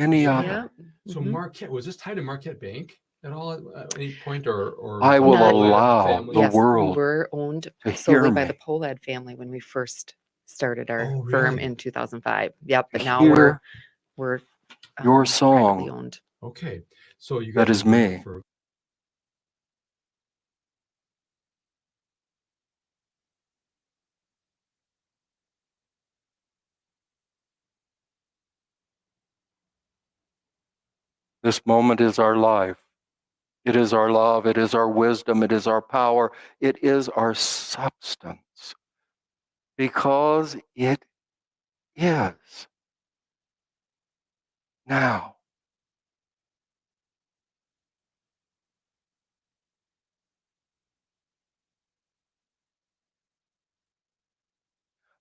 any Yeah. other. So Marquette, was this tied to Marquette Bank at all at any point, or I will Not- allow family? the Yes, we world were owned to solely hear by me. the Polad family when we first started our Oh, firm really? in 2005. Yep, but To now hear we're your privately song. owned. Okay. So you That guys is have been doing it me. for This moment is our life. It is our love. It is our wisdom. It is our power. It is our substance. Because it is now.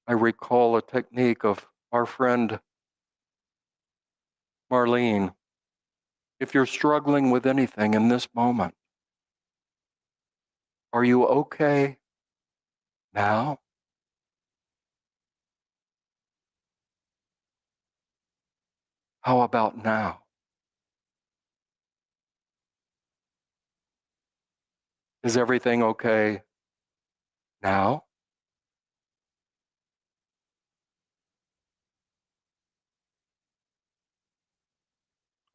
I recall a technique of our friend Marlene. If you're struggling with anything in this moment, are you okay now? How about now? Is everything okay now?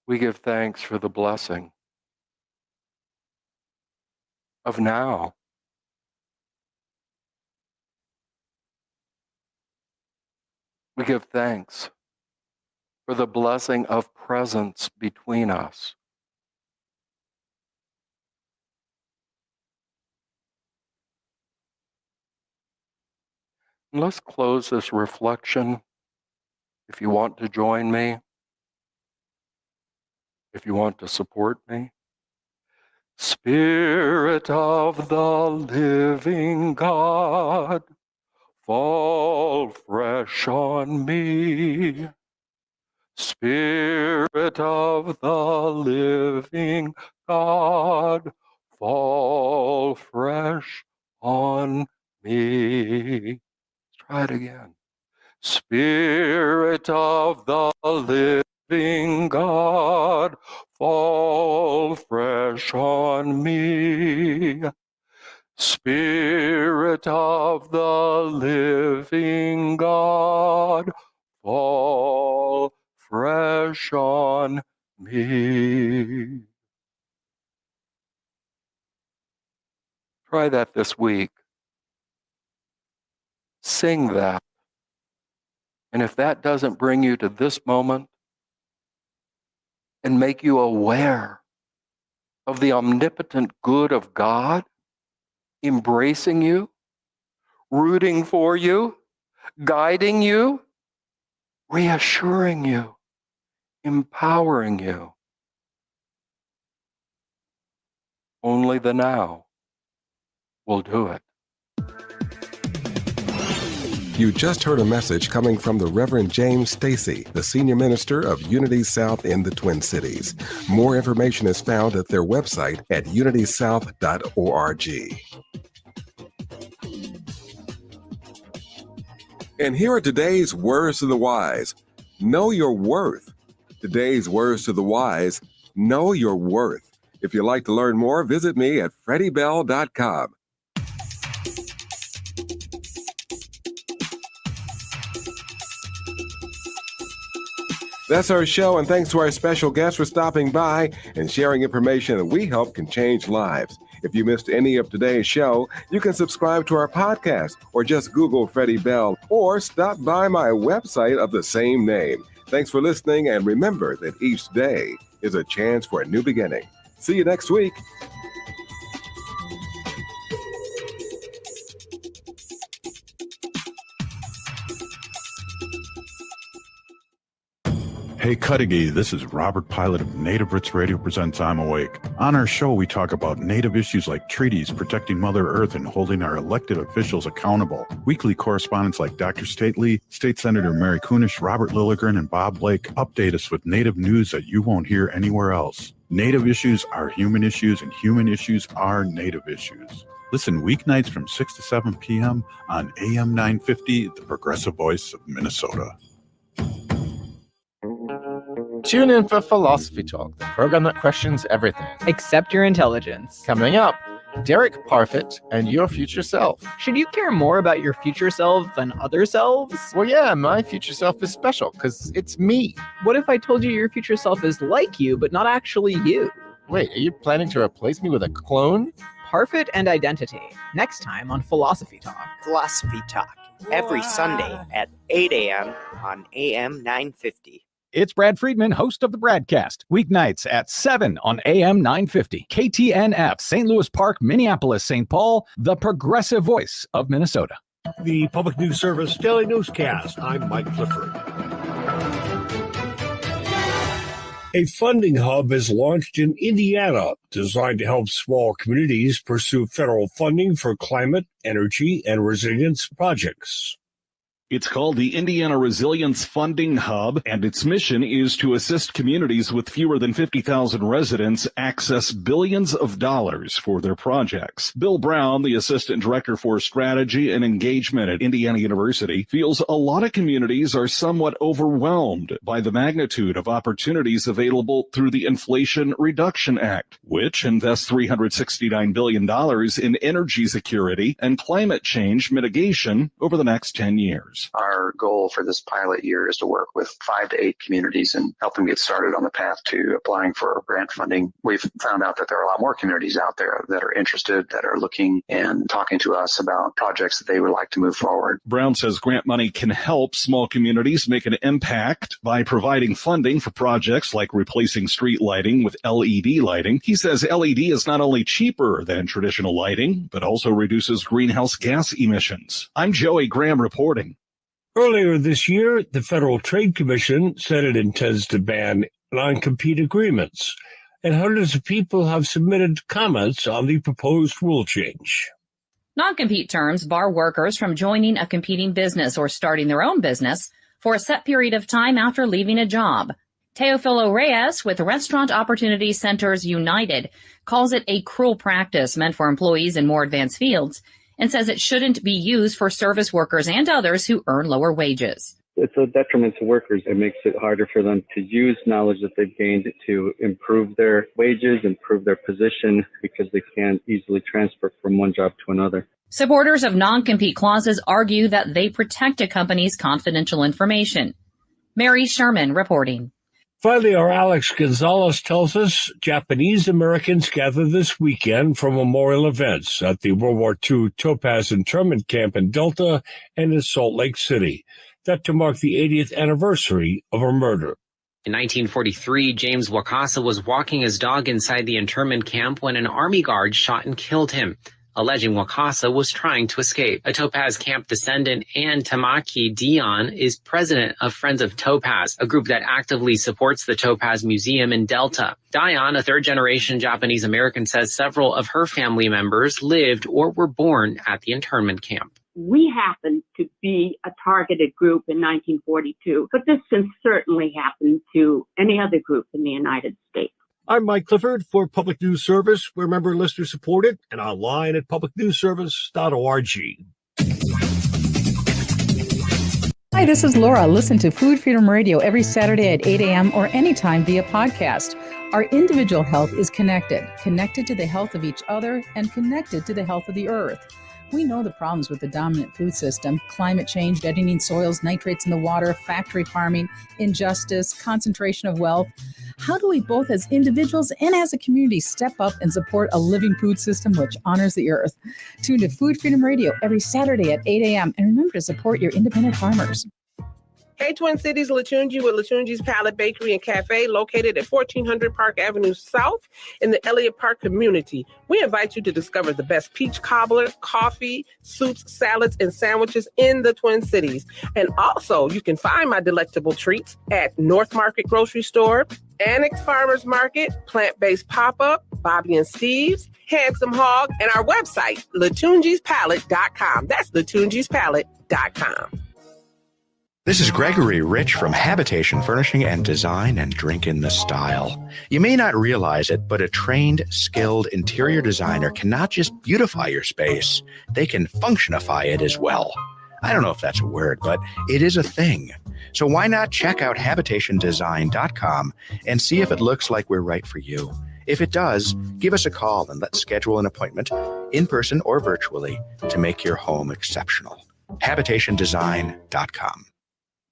We give thanks for the blessing of now. We give thanks for the blessing of presence between us. And let's close this reflection. If you want to join me, if you want to support me, Spirit of the living God, fall fresh on me. Spirit of the living God, fall fresh on me. Let's try it again. Spirit of the living God, fall fresh on me. Spirit of the living God, fall fresh on me. Try that this week. Sing that. And if that doesn't bring you to this moment and make you aware of the omnipotent good of God, embracing you, rooting for you, guiding you, reassuring you, empowering you, only the now will do it. You just heard a message coming from the Reverend James Stacy, the Senior Minister of Unity South in the Twin Cities. More information is found at their website at unitysouth.org. And here are today's words to the wise. Know your worth. Today's words to the wise. Know your worth. If you'd like to learn more, visit me at freddiebell.com. That's our show, and thanks to our special guests for stopping by and sharing information that we hope can change lives. If you missed any of today's show, you can subscribe to our podcast or just Google Freddie Bell or stop by my website of the same name. Thanks for listening, and remember that each day is a chance for a new beginning. See you next week. Hey Cudahy, this is Robert Pilot of Native Roots Radio presents I'm Awake. On our show, we talk about Native issues like treaties, protecting Mother Earth, and holding our elected officials accountable. Weekly correspondents like Dr. Stately, State Senator Mary Kunesh, Robert Lilligren, and Bob Blake update us with Native news that you won't hear anywhere else. Native issues are human issues, and human issues are Native issues. Listen weeknights from 6 to 7 p.m. on AM 950, the progressive voice of Minnesota. Tune in for Philosophy Talk, the program that questions everything. Accept your intelligence. Coming up, Derek Parfit and your future self. Should you care more about your future self than other selves? Well, yeah, my future self is special because it's me. What if I told you your future self is like you, but not actually you? Wait, are you planning to replace me with a clone? Parfit and identity. Next time on Philosophy Talk. Philosophy Talk, every Sunday at 8 a.m. on AM 950. It's Brad Friedman, host of the Bradcast, weeknights at 7 on AM 950. KTNF, St. Louis Park, Minneapolis, St. Paul, the progressive voice of Minnesota. The Public News Service Daily Newscast. I'm Mike Clifford. A funding hub is launched in Indiana designed to help small communities pursue federal funding for climate, energy, and resilience projects. It's called the Indiana Resilience Funding Hub, and its mission is to assist communities with fewer than 50,000 residents access billions of dollars for their projects. Bill Brown, the Assistant Director for Strategy and Engagement at Indiana University, feels a lot of communities are somewhat overwhelmed by the magnitude of opportunities available through the Inflation Reduction Act, which invests $369 billion in energy security and climate change mitigation over the next 10 years. Our goal for this pilot year is to work with 5 to 8 communities and help them get started on the path to applying for grant funding. We've found out that there are a lot more communities out there that are interested, that are looking and talking to us about projects that they would like to move forward. Brown says grant money can help small communities make an impact by providing funding for projects like replacing street lighting with LED lighting. He says LED is not only cheaper than traditional lighting, but also reduces greenhouse gas emissions. I'm Joey Graham reporting. Earlier this year, the Federal Trade Commission said it intends to ban non-compete agreements, and hundreds of people have submitted comments on the proposed rule change. Non-compete terms bar workers from joining a competing business or starting their own business for a set period of time after leaving a job. Teofilo Reyes with Restaurant Opportunity Centers United calls it a cruel practice meant for employees in more advanced fields, and says it shouldn't be used for service workers and others who earn lower wages. It's a detriment to workers. It makes it harder for them to use knowledge that they've gained to improve their wages, improve their position, because they can't easily transfer from one job to another. Supporters of non-compete clauses argue that they protect a company's confidential information. Mary Sherman reporting. Finally, our Alex Gonzalez tells us Japanese Americans gather this weekend for memorial events at the World War II Topaz internment camp in Delta and in Salt Lake City. That to mark the 80th anniversary of her murder. In 1943, James Wakasa was walking his dog inside the internment camp when an Army guard shot and killed him, alleging Wakasa was trying to escape. A Topaz camp descendant, Ann Tamaki Dion, is president of Friends of Topaz, a group that actively supports the Topaz Museum in Delta. Dion, a third-generation Japanese American, says several of her family members lived or were born at the internment camp. We happened to be a targeted group in 1942, but this can certainly happen to any other group in the United States. I'm Mike Clifford for Public News Service. We're member listener supported and online at publicnewsservice.org. Hi, this is Laura. Listen to Food Freedom Radio every Saturday at 8 a.m. or anytime via podcast. Our individual health is connected to the health of each other and connected to the health of the earth. We know the problems with the dominant food system: climate change, deadening soils, nitrates in the water, factory farming, injustice, concentration of wealth. How do we both as individuals and as a community step up and support a living food system which honors the earth? Tune to Food Freedom Radio every Saturday at 8 a.m. and remember to support your independent farmers. Hey, Twin Cities, Latunji with Latunji's Palette Bakery and Cafe, located at 1400 Park Avenue South in the Elliott Park community. We invite you to discover the best peach cobbler, coffee, soups, salads, and sandwiches in the Twin Cities. And also, you can find my delectable treats at North Market Grocery Store, Annex Farmers Market, Plant-Based Pop-Up, Bobby and Steve's, Handsome Hog, and our website, latunjispalette.com. That's latunjispalette.com. This is Gregory Rich from Habitation Furnishing and Design and Drink in the Style. You may not realize it, but a trained, skilled interior designer can not just beautify your space, they can functionify it as well. I don't know if that's a word, but it is a thing. So why not check out habitationdesign.com and see if it looks like we're right for you? If it does, give us a call and let's schedule an appointment, in person or virtually, to make your home exceptional. habitationdesign.com.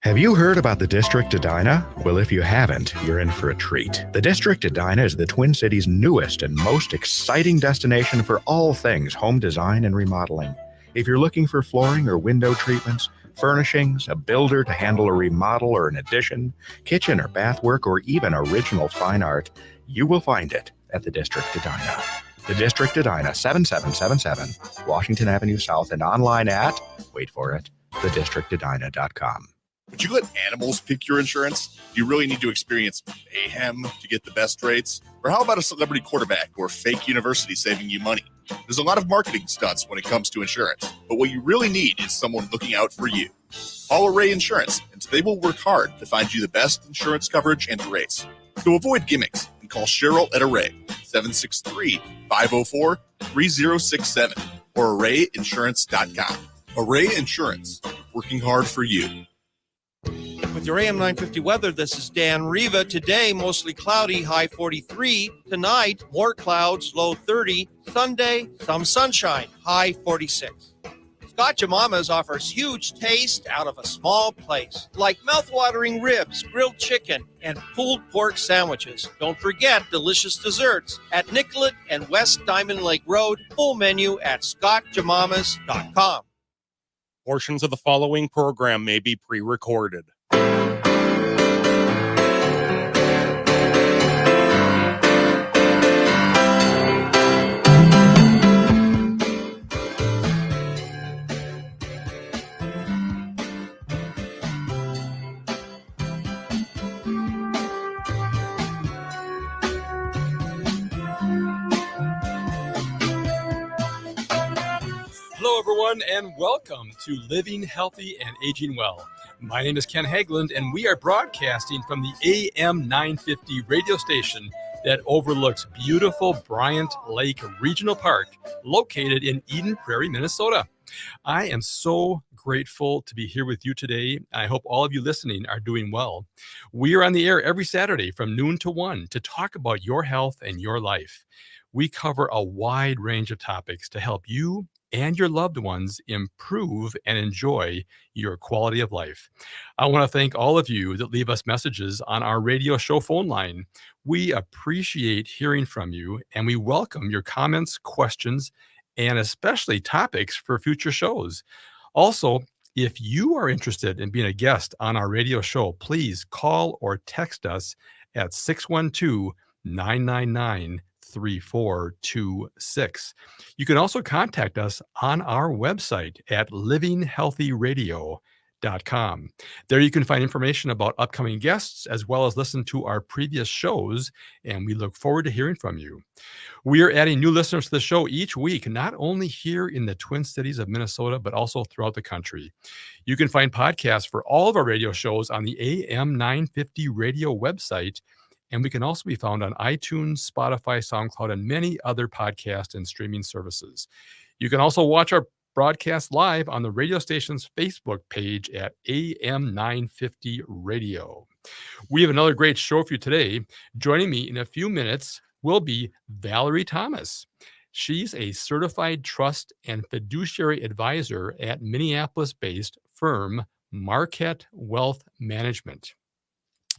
Have you heard about the District Edina? Well, if you haven't, you're in for a treat. The District Edina is the Twin Cities' newest and most exciting destination for all things home design and remodeling. If you're looking for flooring or window treatments, furnishings, a builder to handle a remodel or an addition, kitchen or bath work, or even original fine art, you will find it at the District Edina. The District Edina, 7777 Washington Avenue South, and online at, wait for it, thedistrictedina.com. Would you let animals pick your insurance? Do you really need to experience mayhem to get the best rates? Or how about a celebrity quarterback or fake university saving you money? There's a lot of marketing stunts when it comes to insurance, but what you really need is someone looking out for you. Call Array Insurance, and they will work hard to find you the best insurance coverage and rates. So avoid gimmicks and call Cheryl at Array, 763-504-3067 or arrayinsurance.com. Array Insurance, working hard for you. With your AM 950 weather, this is Dan Riva. Today, mostly cloudy, high 43. Tonight, more clouds, low 30. Sunday, some sunshine, high 46. Scott Jamamas offers huge taste out of a small place, like mouth-watering ribs, grilled chicken, and pulled pork sandwiches. Don't forget delicious desserts at Nicollet and West Diamond Lake Road. Full menu at scottjamamas.com. Portions of the following program may be pre-recorded. Hello, everyone, and welcome to Living Healthy and Aging Well. My name is Ken Haglund, and we are broadcasting from the AM 950 radio station that overlooks beautiful Bryant Lake Regional Park, located in Eden Prairie, Minnesota. I am so grateful to be here with you today. I hope all of you listening are doing well. We are on the air every Saturday from noon to 1 to talk about your health and your life. We cover a wide range of topics to help you and your loved ones improve and enjoy your quality of life. I want to thank all of you that leave us messages on our radio show phone line. We appreciate hearing from you, and we welcome your comments, questions, and especially topics for future shows. Also, if you are interested in being a guest on our radio show, please call or text us at 612-999-3426. You can also contact us on our website at livinghealthyradio.com. There you can find information about upcoming guests as well as listen to our previous shows, and we look forward to hearing from you. We are adding new listeners to the show each week, not only here in the Twin Cities of Minnesota, but also throughout the country. You can find podcasts for all of our radio shows on the AM 950 radio website, and we can also be found on iTunes, Spotify, SoundCloud, and many other podcast and streaming services. You can also watch our broadcast live on the radio station's Facebook page at AM 950 Radio. We have another great show for you today. Joining me in a few minutes will be Valerie Thomas. She's a certified trust and fiduciary advisor at Minneapolis-based firm Marquette Wealth Management.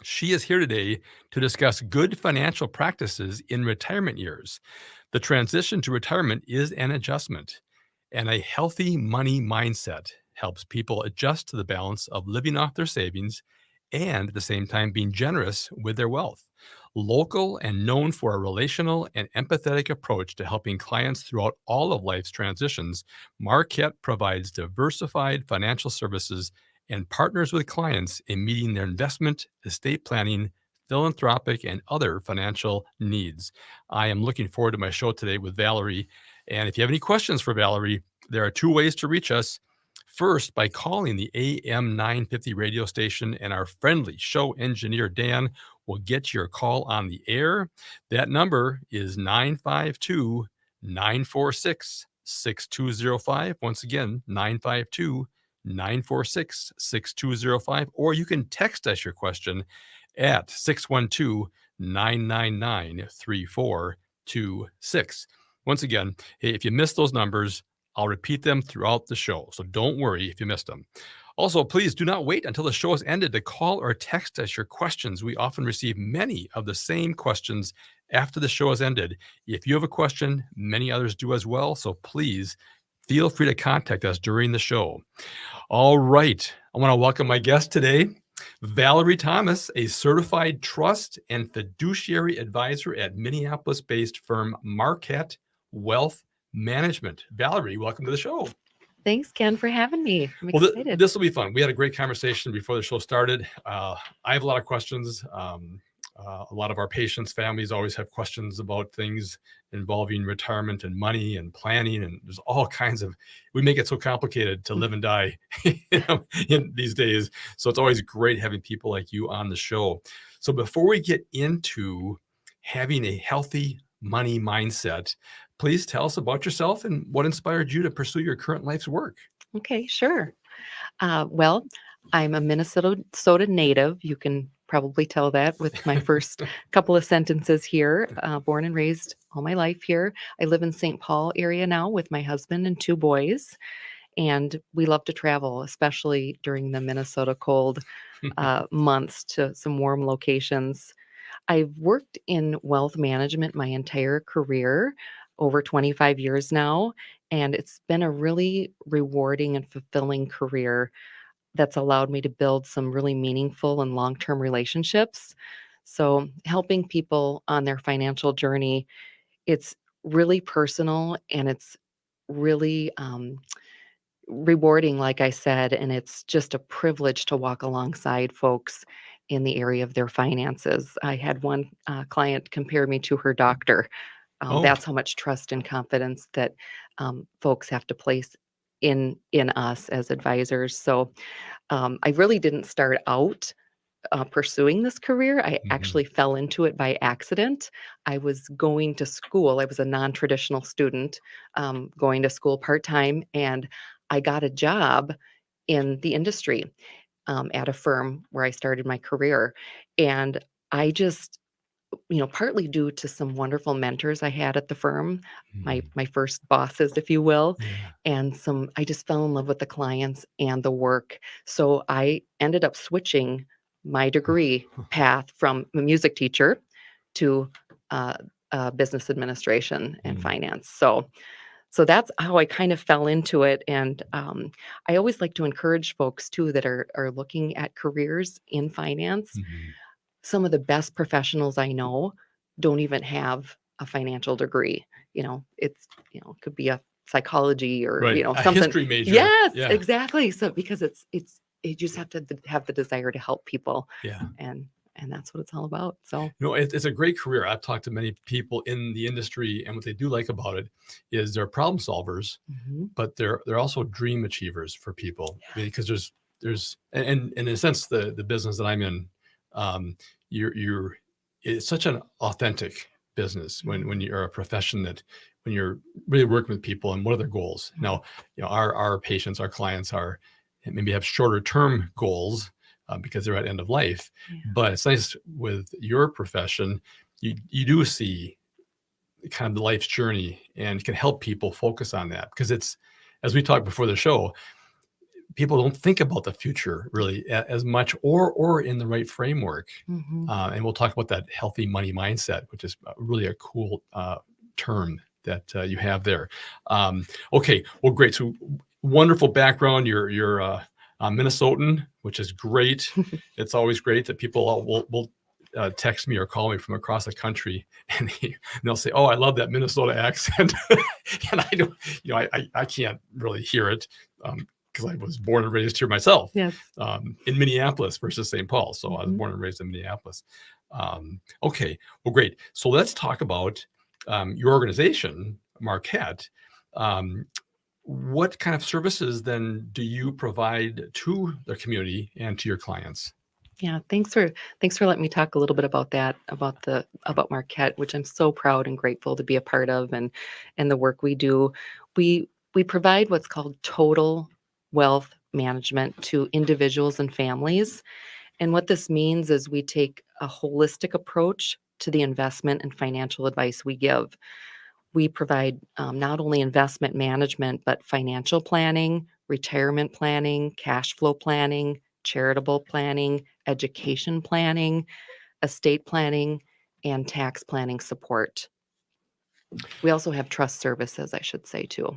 She is here today to discuss good financial practices in retirement years. The transition to retirement is an adjustment, and a healthy money mindset helps people adjust to the balance of living off their savings and at the same time being generous with their wealth. Local and known for a relational and empathetic approach to helping clients throughout all of life's transitions, Marquette provides diversified financial services and partners with clients in meeting their investment, estate planning, philanthropic, and other financial needs. I am looking forward to my show today with Valerie. And if you have any questions for Valerie, there are two ways to reach us. First, by calling the AM 950 radio station, and our friendly show engineer, Dan, will get your call on the air. That number is 952-946-6205. Once again, 952 946-6205, or you can text us your question at 612-999-3426. Once again, hey, if you missed those numbers, I'll repeat them throughout the show, so don't worry if you missed them. Also, please do not wait until the show has ended to call or text us your questions. We often receive many of the same questions after the show has ended. If you have a question, many others do as well, so please feel free to contact us during the show. All right, I want to welcome my guest today, Valerie Thomas, a certified trust and fiduciary advisor at Minneapolis-based firm Marquette Wealth Management. Valerie, welcome to the show. Thanks, Ken, for having me. I'm Well, excited. this will be fun. We had a great conversation before the show started. I have a lot of questions. A lot of our patients' families always have questions about things involving retirement and money and planning. And there's all kinds of, we make it so complicated to live and die in these days. So it's always great having people like you on the show. So before we get into having a healthy money mindset, please tell us about yourself and what inspired you to pursue your current life's work. Okay, sure. Well, I'm a Minnesota native. You can probably tell that with my first couple of sentences here. Born and raised all my life here. I live in St. Paul area now with my husband and 2 boys. And we love to travel, especially during the Minnesota cold months, to some warm locations. I've worked in wealth management my entire career, over 25 years now, and it's been a really rewarding and fulfilling career that's allowed me to build some really meaningful and long-term relationships. So helping people on their financial journey, it's really personal and it's really rewarding, like I said, and it's just a privilege to walk alongside folks in the area of their finances. I had one client compare me to her doctor. That's how much trust and confidence that folks have to place in us as advisors. So I really didn't start out pursuing this career. I actually fell into it by accident. I was going to school. I was a non-traditional student going to school part-time, and I got a job in the industry at a firm where I started my career. And I just, partly due to some wonderful mentors I had at the firm, my first bosses, if you will, and I just fell in love with the clients and the work. So I ended up switching my degree path from a music teacher to business administration and finance. So that's how I kind of fell into it. And I always like to encourage folks too that are looking at careers in finance. Some of the best professionals I know don't even have a financial degree. It could be a psychology or, Right. A something. history major. Yes, Yeah. exactly. So because you just have to have the desire to help people. Yeah. And that's what it's all about. So It's a great career. I've talked to many people in the industry, and what they do like about it is they're problem solvers, but they're also dream achievers for people, because there's and in a sense the business that I'm in, it's such an authentic business when you're a profession that when you're really working with people and what are their goals. Now, our patients, our clients maybe have shorter term goals because they're at end of life, but it's nice with your profession, you do see kind of the life's journey and can help people focus on that, because it's, as we talked before the show, people don't think about the future really as much or in the right framework. And we'll talk about that healthy money mindset, which is really a cool term that you have there. Okay, well, great. So wonderful background. You're a Minnesotan, which is great. It's always great that people will text me or call me from across the country, and they'll say, "Oh, I love that Minnesota accent," and I don't, I can't really hear it. Because I was born and raised here myself, in Minneapolis versus St. Paul. So I was born and raised in Minneapolis. Okay, well, great. So let's talk about your organization, Marquette. What kind of services then do you provide to the community and to your clients? Yeah, thanks for letting me talk a little bit about that, about Marquette, which I'm so proud and grateful to be a part of, and the work we do. We provide what's called total wealth management to individuals and families. And what this means is we take a holistic approach to the investment and financial advice we give. We provide not only investment management, but financial planning, retirement planning, cash flow planning, charitable planning, education planning, estate planning, and tax planning support. We also have trust services, I should say, too.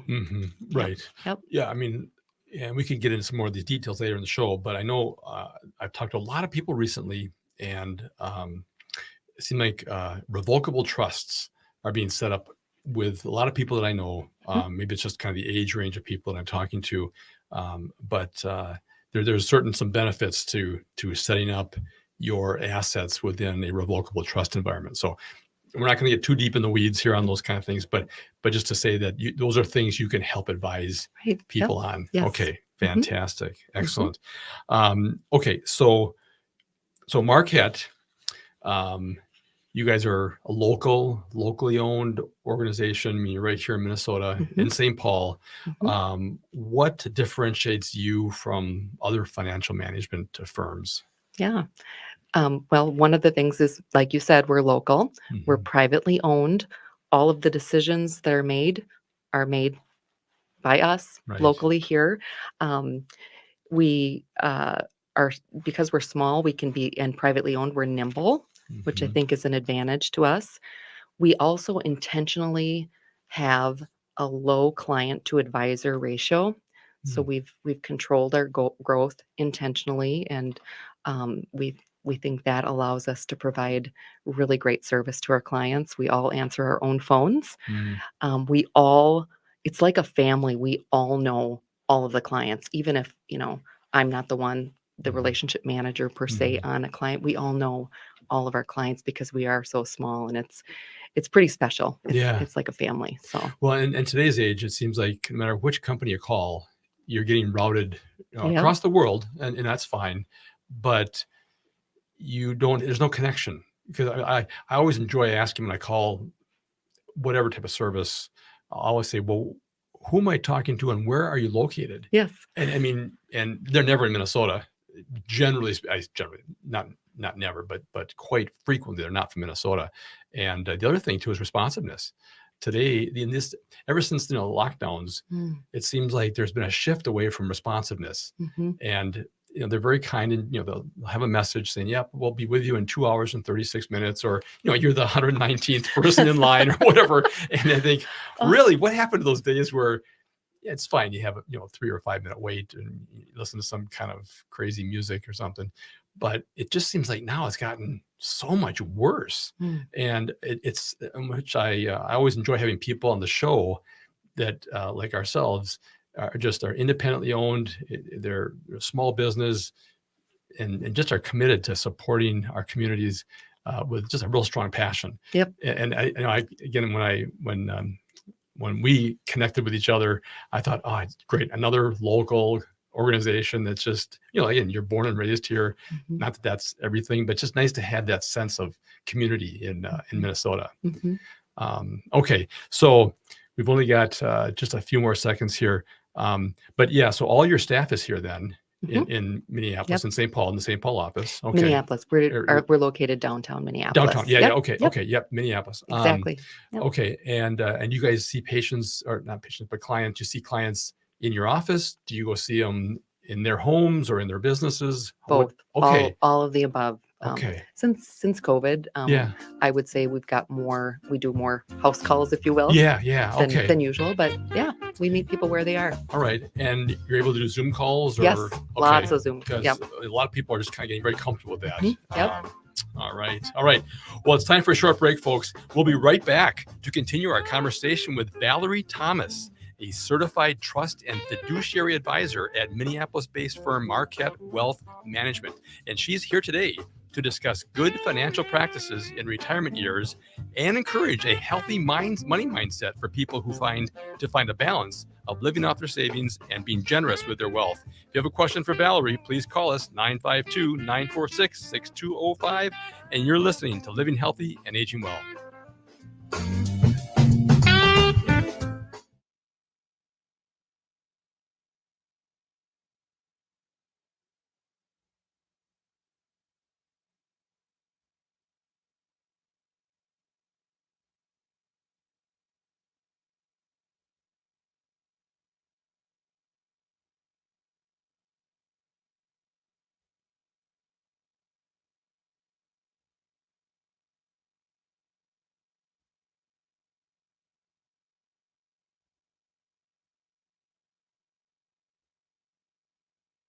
Right. Yep. Yeah. I mean, and we can get into some more of these details later in the show, but I know I've talked to a lot of people recently, and it seemed like revocable trusts are being set up with a lot of people that I know. Maybe it's just kind of the age range of people that I'm talking to, but there's some benefits to setting up your assets within a revocable trust environment. So we're not going to get too deep in the weeds here on those kind of things, but just to say that those are things you can help advise people on. Yes. Okay, fantastic, excellent. Okay, so Marquette, you guys are a locally owned organization. I mean, you're right here in Minnesota, in St. Paul. What differentiates you from other financial management firms? Yeah. Well, one of the things is, like you said, we're local, we're privately owned. All of the decisions that are made by us locally here. We are, because we're small, we can be, and privately owned, we're nimble, which I think is an advantage to us. We also intentionally have a low client to advisor ratio. So we've controlled our growth intentionally, and we think that allows us to provide really great service to our clients. We all answer our own phones. It's like a family. We all know all of the clients, even if, I'm not the relationship manager per se on a client. We all know all of our clients because we are so small, and it's pretty special. It's like a family. So, well, in today's age, it seems like no matter which company you call, you're getting routed across the world, and that's fine. But there's no connection, because I always enjoy asking when I call whatever type of service. I'll always say, well, who am I talking to and where are you located? Yes. And I mean, and they're never in Minnesota. Generally, not never, but quite frequently, they're not from Minnesota. And the other thing too is responsiveness. Today, ever since lockdowns, it seems like there's been a shift away from responsiveness. And they're very kind, and they'll have a message saying, "Yep, we'll be with you in 2 hours and 36 minutes," or you're the 119th person in line, or whatever. And I think, really, what happened to those days where it's fine, you have a 3 or 5 minute wait and you listen to some kind of crazy music or something, but it just seems like now it's gotten so much worse. And it's which I always enjoy having people on the show that like ourselves are independently owned. They're a small business, and just are committed to supporting our communities with just a real strong passion. Yep. And when we connected with each other, I thought, oh, it's great, another local organization that's just, again, you're born and raised here. Not that that's everything, but just nice to have that sense of community in Minnesota. Okay, so we've only got just a few more seconds here. But yeah, so all your staff is here then in Minneapolis and St. Paul, in the St. Paul office. Okay. Minneapolis. We're located downtown Minneapolis. Downtown. Yeah. Okay. Okay. Yep. Minneapolis. Exactly. Okay. And you guys see patients, or not patients, but clients. You see clients in your office? Do you go see them in their homes or in their businesses? Both. Okay. All of the above. Okay. Since COVID, I would say we do more house calls, if you will. Than usual. But yeah, we meet people where they are. All right. And you're able to do Zoom calls? Yes. Lots of Zoom. Because a lot of people are just kind of getting very comfortable with that. Yep. All right. Well, it's time for a short break, folks. We'll be right back to continue our conversation with Valerie Thomas, a certified trust and fiduciary advisor at Minneapolis-based firm Marquette Wealth Management. And she's here today to discuss good financial practices in retirement years and encourage a healthy money mindset for people who find a balance of living off their savings and being generous with their wealth. If you have a question for Valerie, please call us 952-946-6205. And you're listening to Living Healthy and Aging Well.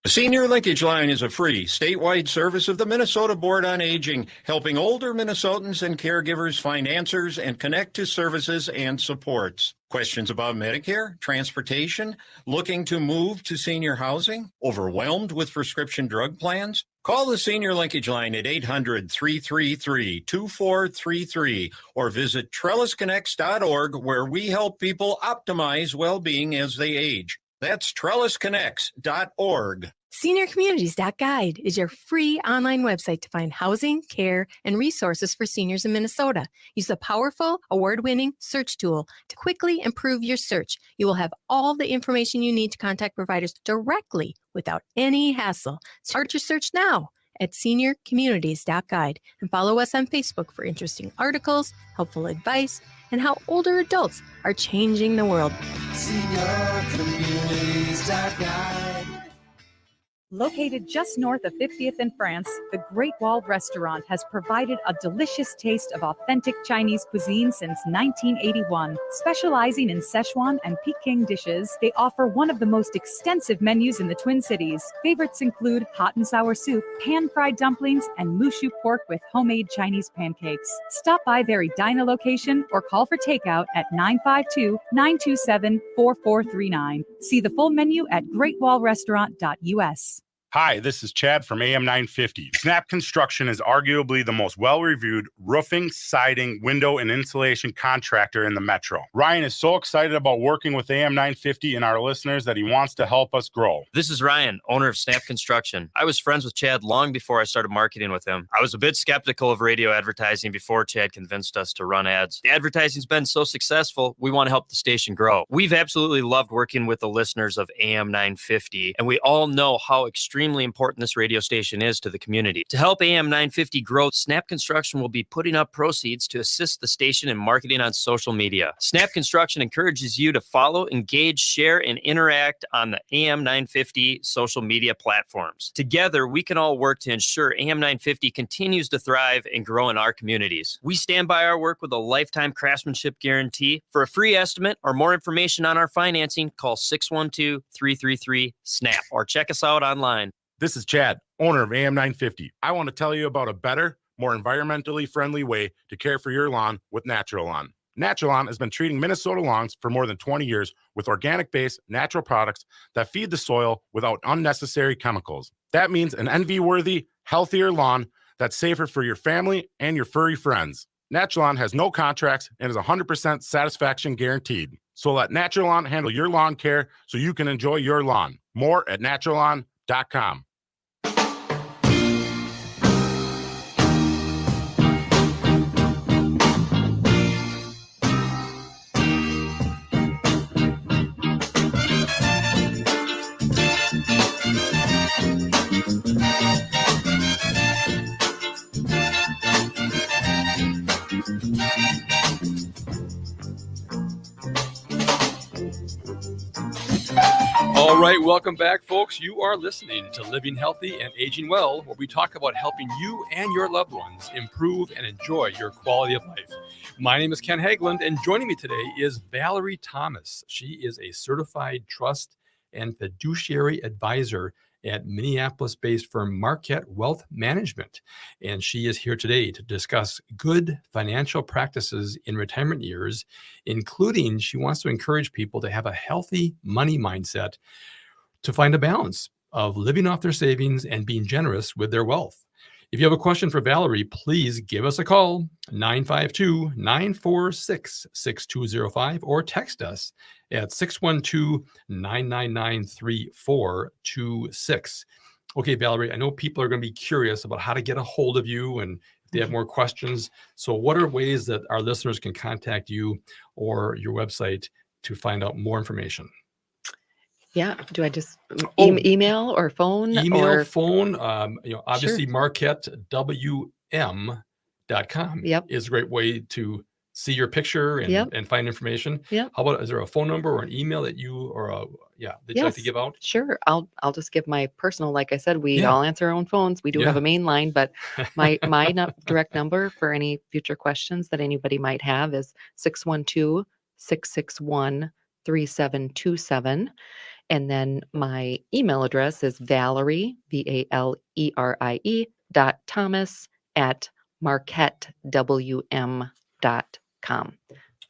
The Senior Linkage Line is a free, statewide service of the Minnesota Board on Aging, helping older Minnesotans and caregivers find answers and connect to services and supports. Questions about Medicare, transportation, looking to move to senior housing, overwhelmed with prescription drug plans? Call the Senior Linkage Line at 800-333-2433 or visit trellisconnects.org, where we help people optimize well-being as they age. That's trellisconnects.org. SeniorCommunities.guide is your free online website to find housing, care, and resources for seniors in Minnesota. Use the powerful, award-winning search tool to quickly improve your search. You will have all the information you need to contact providers directly without any hassle. Start your search now at SeniorCommunities.guide and follow us on Facebook for interesting articles, helpful advice, and how older adults are changing the world. SeniorCommunities.guide. Located just north of 50th in France, the Great Wall Restaurant has provided a delicious taste of authentic Chinese cuisine since 1981. Specializing in Szechuan and Peking dishes, they offer one of the most extensive menus in the Twin Cities. Favorites include hot and sour soup, pan-fried dumplings, and mushu pork with homemade Chinese pancakes. Stop by their Edina location or call for takeout at 952-927-4439. See the full menu at greatwallrestaurant.us. Hi, this is Chad from AM 950. Snap Construction is arguably the most well-reviewed roofing, siding, window, and insulation contractor in the metro. Ryan is so excited about working with AM 950 and our listeners that he wants to help us grow. This is Ryan, owner of Snap Construction. I was friends with Chad long before I started marketing with him. I was a bit skeptical of radio advertising before Chad convinced us to run ads. The advertising's been so successful, we want to help the station grow. We've absolutely loved working with the listeners of AM 950, and we all know how extremely important this radio station is to the community. To help AM 950 grow, Snap Construction will be putting up proceeds to assist the station in marketing on social media. Snap Construction encourages you to follow, engage, share, and interact on the AM 950 social media platforms. Together, we can all work to ensure AM 950 continues to thrive and grow in our communities. We stand by our work with a lifetime craftsmanship guarantee. For a free estimate or more information on our financing, call 612-333-SNAP or check us out online. This is Chad, owner of AM 950. I want to tell you about a better, more environmentally friendly way to care for your lawn with Natural Lawn. Natural Lawn has been treating Minnesota lawns for more than 20 years with organic-based natural products that feed the soil without unnecessary chemicals. That means an envy-worthy, healthier lawn that's safer for your family and your furry friends. Natural Lawn has no contracts and is 100% satisfaction guaranteed. So let Natural Lawn handle your lawn care so you can enjoy your lawn. More at naturallawn.com. All right, welcome back, folks. You are listening to Living Healthy and Aging Well, where we talk about helping you and your loved ones improve and enjoy your quality of life. My name is Ken Hageland, and joining me today is Valerie Thomas. She is a certified trust and fiduciary advisor at Minneapolis-based firm Marquette Wealth Management. And she is here today to discuss good financial practices in retirement years, including she wants to encourage people to have a healthy money mindset to find a balance of living off their savings and being generous with their wealth. If you have a question for Valerie, please give us a call, 952-946-6205, or text us at 612-999-3426. Okay, Valerie, I know people are going to be curious about how to get a hold of you and if they have more questions. So what are ways that our listeners can contact you or your website to find out more information? Yeah. Do I just email or phone? Email, phone, obviously sure. MarquetteWM.com is a great way to see your picture and find information. How about, is there a phone number or an email that you you'd like to give out? Sure. I'll just give my personal, like I said, we all answer our own phones. We do have a main line, but my direct number for any future questions that anybody might have is 612-661-3727. And then my email address is Valerie, VALERIE.Thomas@MarquetteWM.com.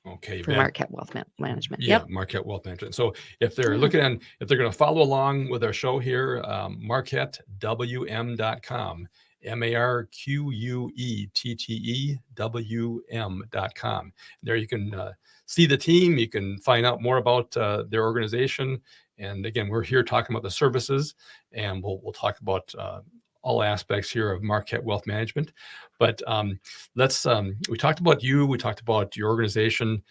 Okay, For Marquette Wealth Management. Yeah, Yep. Marquette Wealth Management. So if they're Yeah. if they're going to follow along with our show here, MarquetteWM.com, MarquetteWM.com. There you can see the team. You can find out more about their organization. And again, we're here talking about the services, and we'll talk about all aspects here of Marquette Wealth Management. But we talked about you, we talked about your organization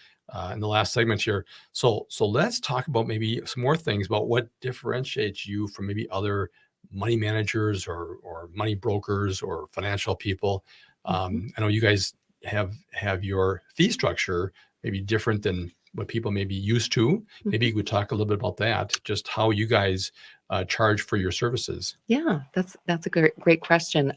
in the last segment here. So let's talk about maybe some more things about what differentiates you from maybe other money managers or money brokers or financial people. I know you guys have your fee structure maybe different than what people may be used to. Maybe you could talk a little bit about that, just how you guys charge for your services. Yeah, that's a great question.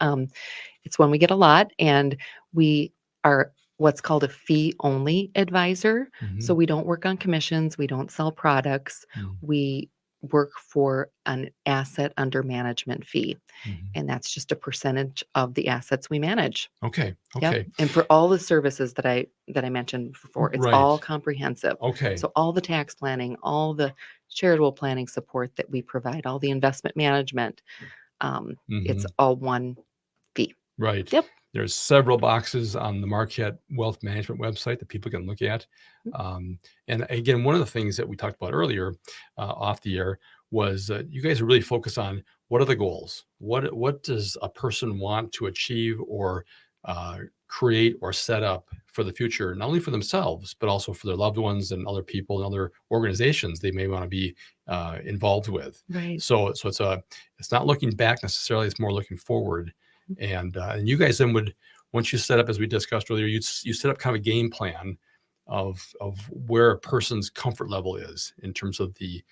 It's one we get a lot, and we are what's called a fee-only advisor. So we don't work on commissions, we don't sell products, we work for an asset under management fee, and that's just a percentage of the assets we manage. Okay. Yep. And for all the services that I mentioned before, it's Right. all comprehensive. Okay. So all the tax planning, all the charitable planning support that we provide, all the investment management, it's all one fee. Right. Yep. There's several boxes on the Marquette Wealth Management website that people can look at. And again, one of the things that we talked about earlier off the air was you guys are really focused on what are the goals? What does a person want to achieve or create or set up for the future, not only for themselves, but also for their loved ones and other people and other organizations they may want to be involved with. Right. So it's not looking back necessarily, it's more looking forward. And you guys then would, once you set up, as we discussed earlier, you set up kind of a game plan of where a person's comfort level is in terms of the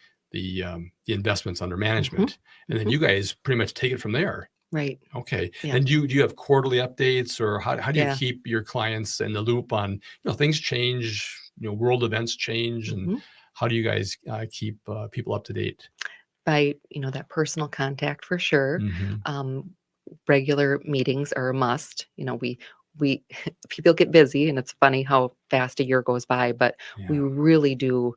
investments under management, and then you guys pretty much take it from there. Right. Okay. Yeah. And do you have quarterly updates, or how do you Yeah. keep your clients in the loop on things change, world events change, and how do you guys keep people up to date? By that personal contact for sure. Regular meetings are a must. We people get busy, and it's funny how fast a year goes by, but we really do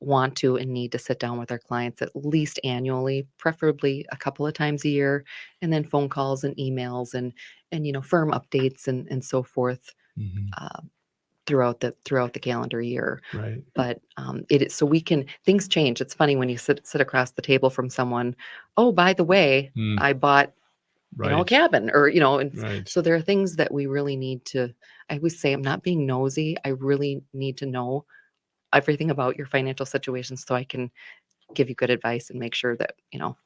want to and need to sit down with our clients at least annually, preferably a couple of times a year, and then phone calls and emails and firm updates and so forth throughout the calendar year. Right. But it is so things change. It's funny when you sit across the table from someone. Oh, by the way, I bought a cabin, or and so there are things that we really need to. I always say I'm not being nosy. I really need to know everything about your financial situation so I can give you good advice and make sure that your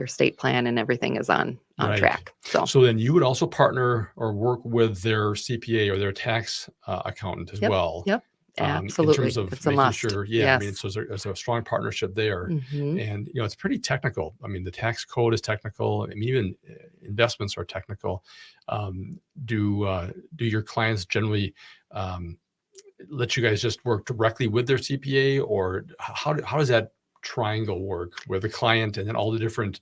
estate plan and everything is on track. So then you would also partner or work with their CPA or their tax accountant as well. Yep. Absolutely. In terms of it's a making must. sure, Yes. I mean, so there's a strong partnership there, Mhm. and it's pretty technical. I mean, the tax code is technical. I mean, even investments are technical. Do your clients generally let you guys just work directly with their CPA, or how does that triangle work, where the client and then all the different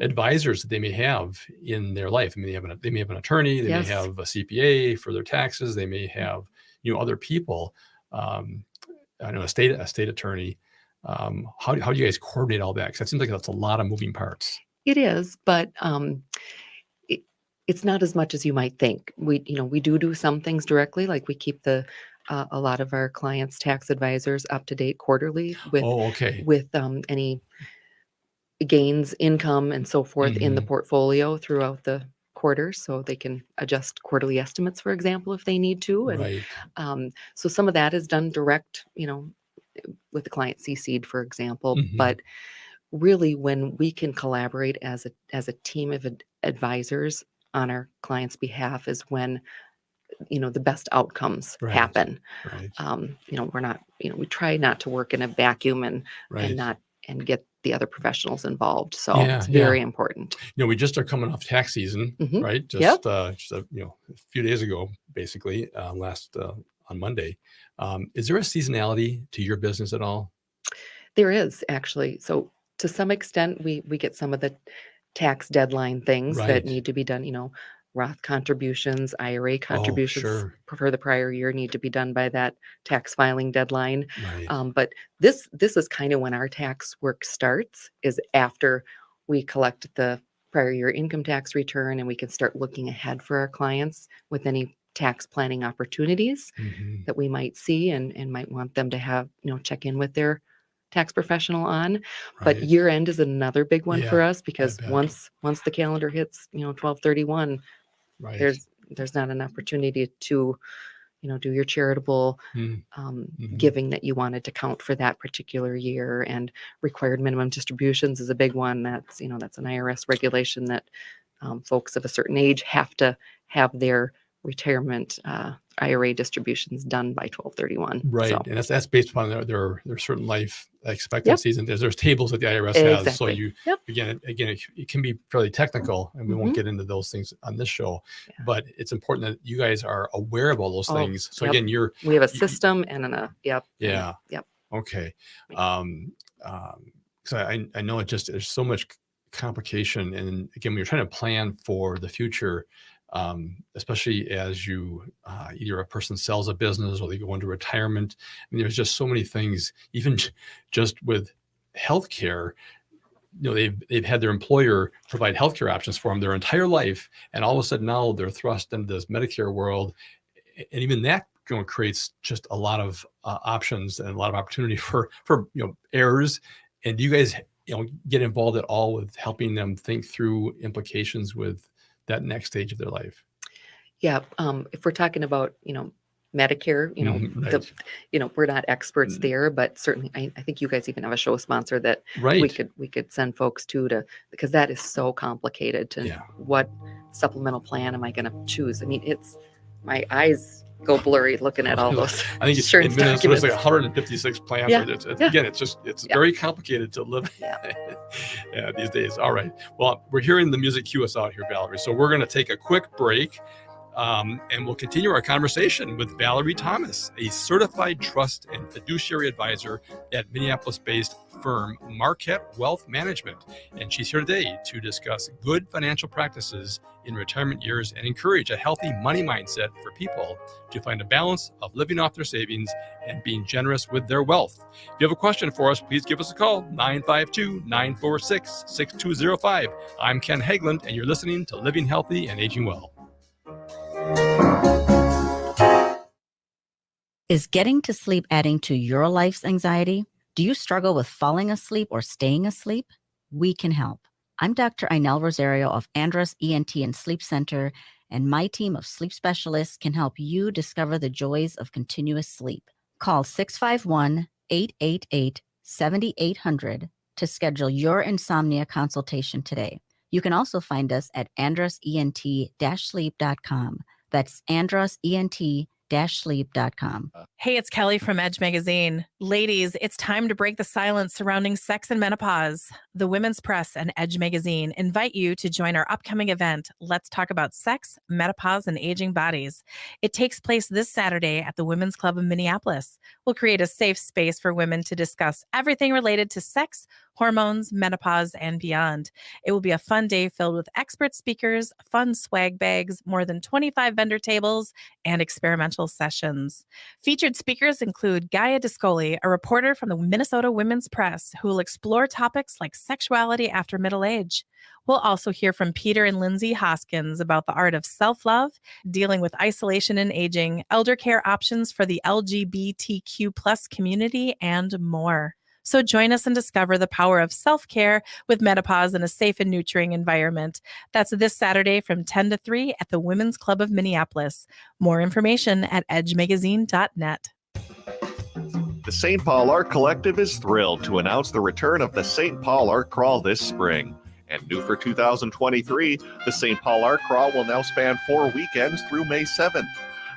advisors that they may have in their life? I mean, they may have an attorney, they Yes. may have a CPA for their taxes, they may have other people. I know a state attorney. How do you guys coordinate all that? Because it seems like that's a lot of moving parts. It is, but it's not as much as you might think. We do some things directly, like we keep a lot of our clients' tax advisors up to date quarterly with any gains, income, and so forth in the portfolio throughout the quarter, so they can adjust quarterly estimates, for example, if they need to. And Right. so some of that is done direct, with the client CC'd, for example. But really, when we can collaborate as a team of advisors on our clients' behalf is when the best outcomes Right. happen. Right. We're not, we try not to work in a vacuum and Right. get the other professionals involved. So Yeah, it's very yeah. important. We just are coming off tax season, right? Yep. Just a few days ago, basically, on Monday. Is there a seasonality to your business at all? There is actually. So to some extent, we get some of the tax deadline things that Right. need to be done, Roth contributions, IRA contributions sure. for the prior year need to be done by that tax filing deadline. Right. But this is kind of when our tax work starts, is after we collect the prior year income tax return, and we can start looking ahead for our clients with any tax planning opportunities Mhm. that we might see and might want them to have, check in with their tax professional on. But Right. year end is another big one for Yeah, us, because bet. once the calendar hits, 12/31, Right. there's not an opportunity to, do your charitable Mm. Mhm. giving that you wanted to count for that particular year. And required minimum distributions is a big one. That's an IRS regulation that folks of a certain age have to have their retirement IRA distributions done by 12/31. Right, So and that's based upon their certain life expectancies, and there's tables that the IRS has. So Exactly. again, it can be fairly technical, and we won't Mhm. get into those things on this show. But it's important that you guys are aware of all those Oh, things. So yep. again, We have a you- system and yep. Yeah. Yep. Okay. So I know there's so much complication, and again, when you're trying to plan for the future, especially as you either a person sells a business or they go into retirement. I mean, there's just so many things. Even just with healthcare, they've had their employer provide healthcare options for them their entire life, and all of a sudden now they're thrust into this Medicare world, and even that creates just a lot of options and a lot of opportunity for errors. And do you guys get involved at all with helping them think through implications with that next stage of their life? Yeah. If we're talking about, Medicare, Right. we're not experts there, but certainly I think you guys even have a show sponsor that Right. we could send folks to, because that is so complicated to what supplemental plan am I going to choose? I mean, my eyes go blurry looking at all those I think it's insurance in Minnesota, it's like documents. 156 plans. Yeah. Again, it's very complicated to live these days. All right. Well, we're hearing the music cue us out here, Valerie. So we're going to take a quick break. And we'll continue our conversation with Valerie Thomas, a certified trust and fiduciary advisor at Minneapolis-based firm Marquette Wealth Management. And she's here today to discuss good financial practices in retirement years and encourage a healthy money mindset for people to find a balance of living off their savings and being generous with their wealth. If you have a question for us, please give us a call, 952-946-6205. I'm Ken Hageland, and you're listening to Living Healthy and Aging Well. Is getting to sleep adding to your life's anxiety? Do you struggle with falling asleep or staying asleep? We can help. I'm Dr. Inel Rosario of Andros ENT and Sleep Center, and my team of sleep specialists can help you discover the joys of continuous sleep. Call 651-888-7800 to schedule your insomnia consultation today. You can also find us at androsent-sleep.com. That's androsent-sleep.com. Hey, it's Kelly from Edge Magazine. Ladies, it's time to break the silence surrounding sex and menopause. The Women's Press and Edge Magazine invite you to join our upcoming event, Let's Talk About Sex, Menopause, and Aging Bodies. It takes place this Saturday at the Women's Club of Minneapolis. We'll create a safe space for women to discuss everything related to sex, hormones, menopause, and beyond. It will be a fun day filled with expert speakers, fun swag bags, more than 25 vendor tables, and experimental sessions. Featured speakers include Gaia Discoli, a reporter from the Minnesota Women's Press, who will explore topics like sexuality after middle age. We'll also hear from Peter and Lindsay Hoskins about the art of self-love, dealing with isolation and aging, elder care options for the LGBTQ+ community, and more. So join us and discover the power of self-care with menopause in a safe and nurturing environment. That's this Saturday from 10 to 3 at the Women's Club of Minneapolis. More information at edgemagazine.net. The St. Paul Art Collective is thrilled to announce the return of the St. Paul Art Crawl this spring. And new for 2023, the St. Paul Art Crawl will now span 4 weekends through May 7th.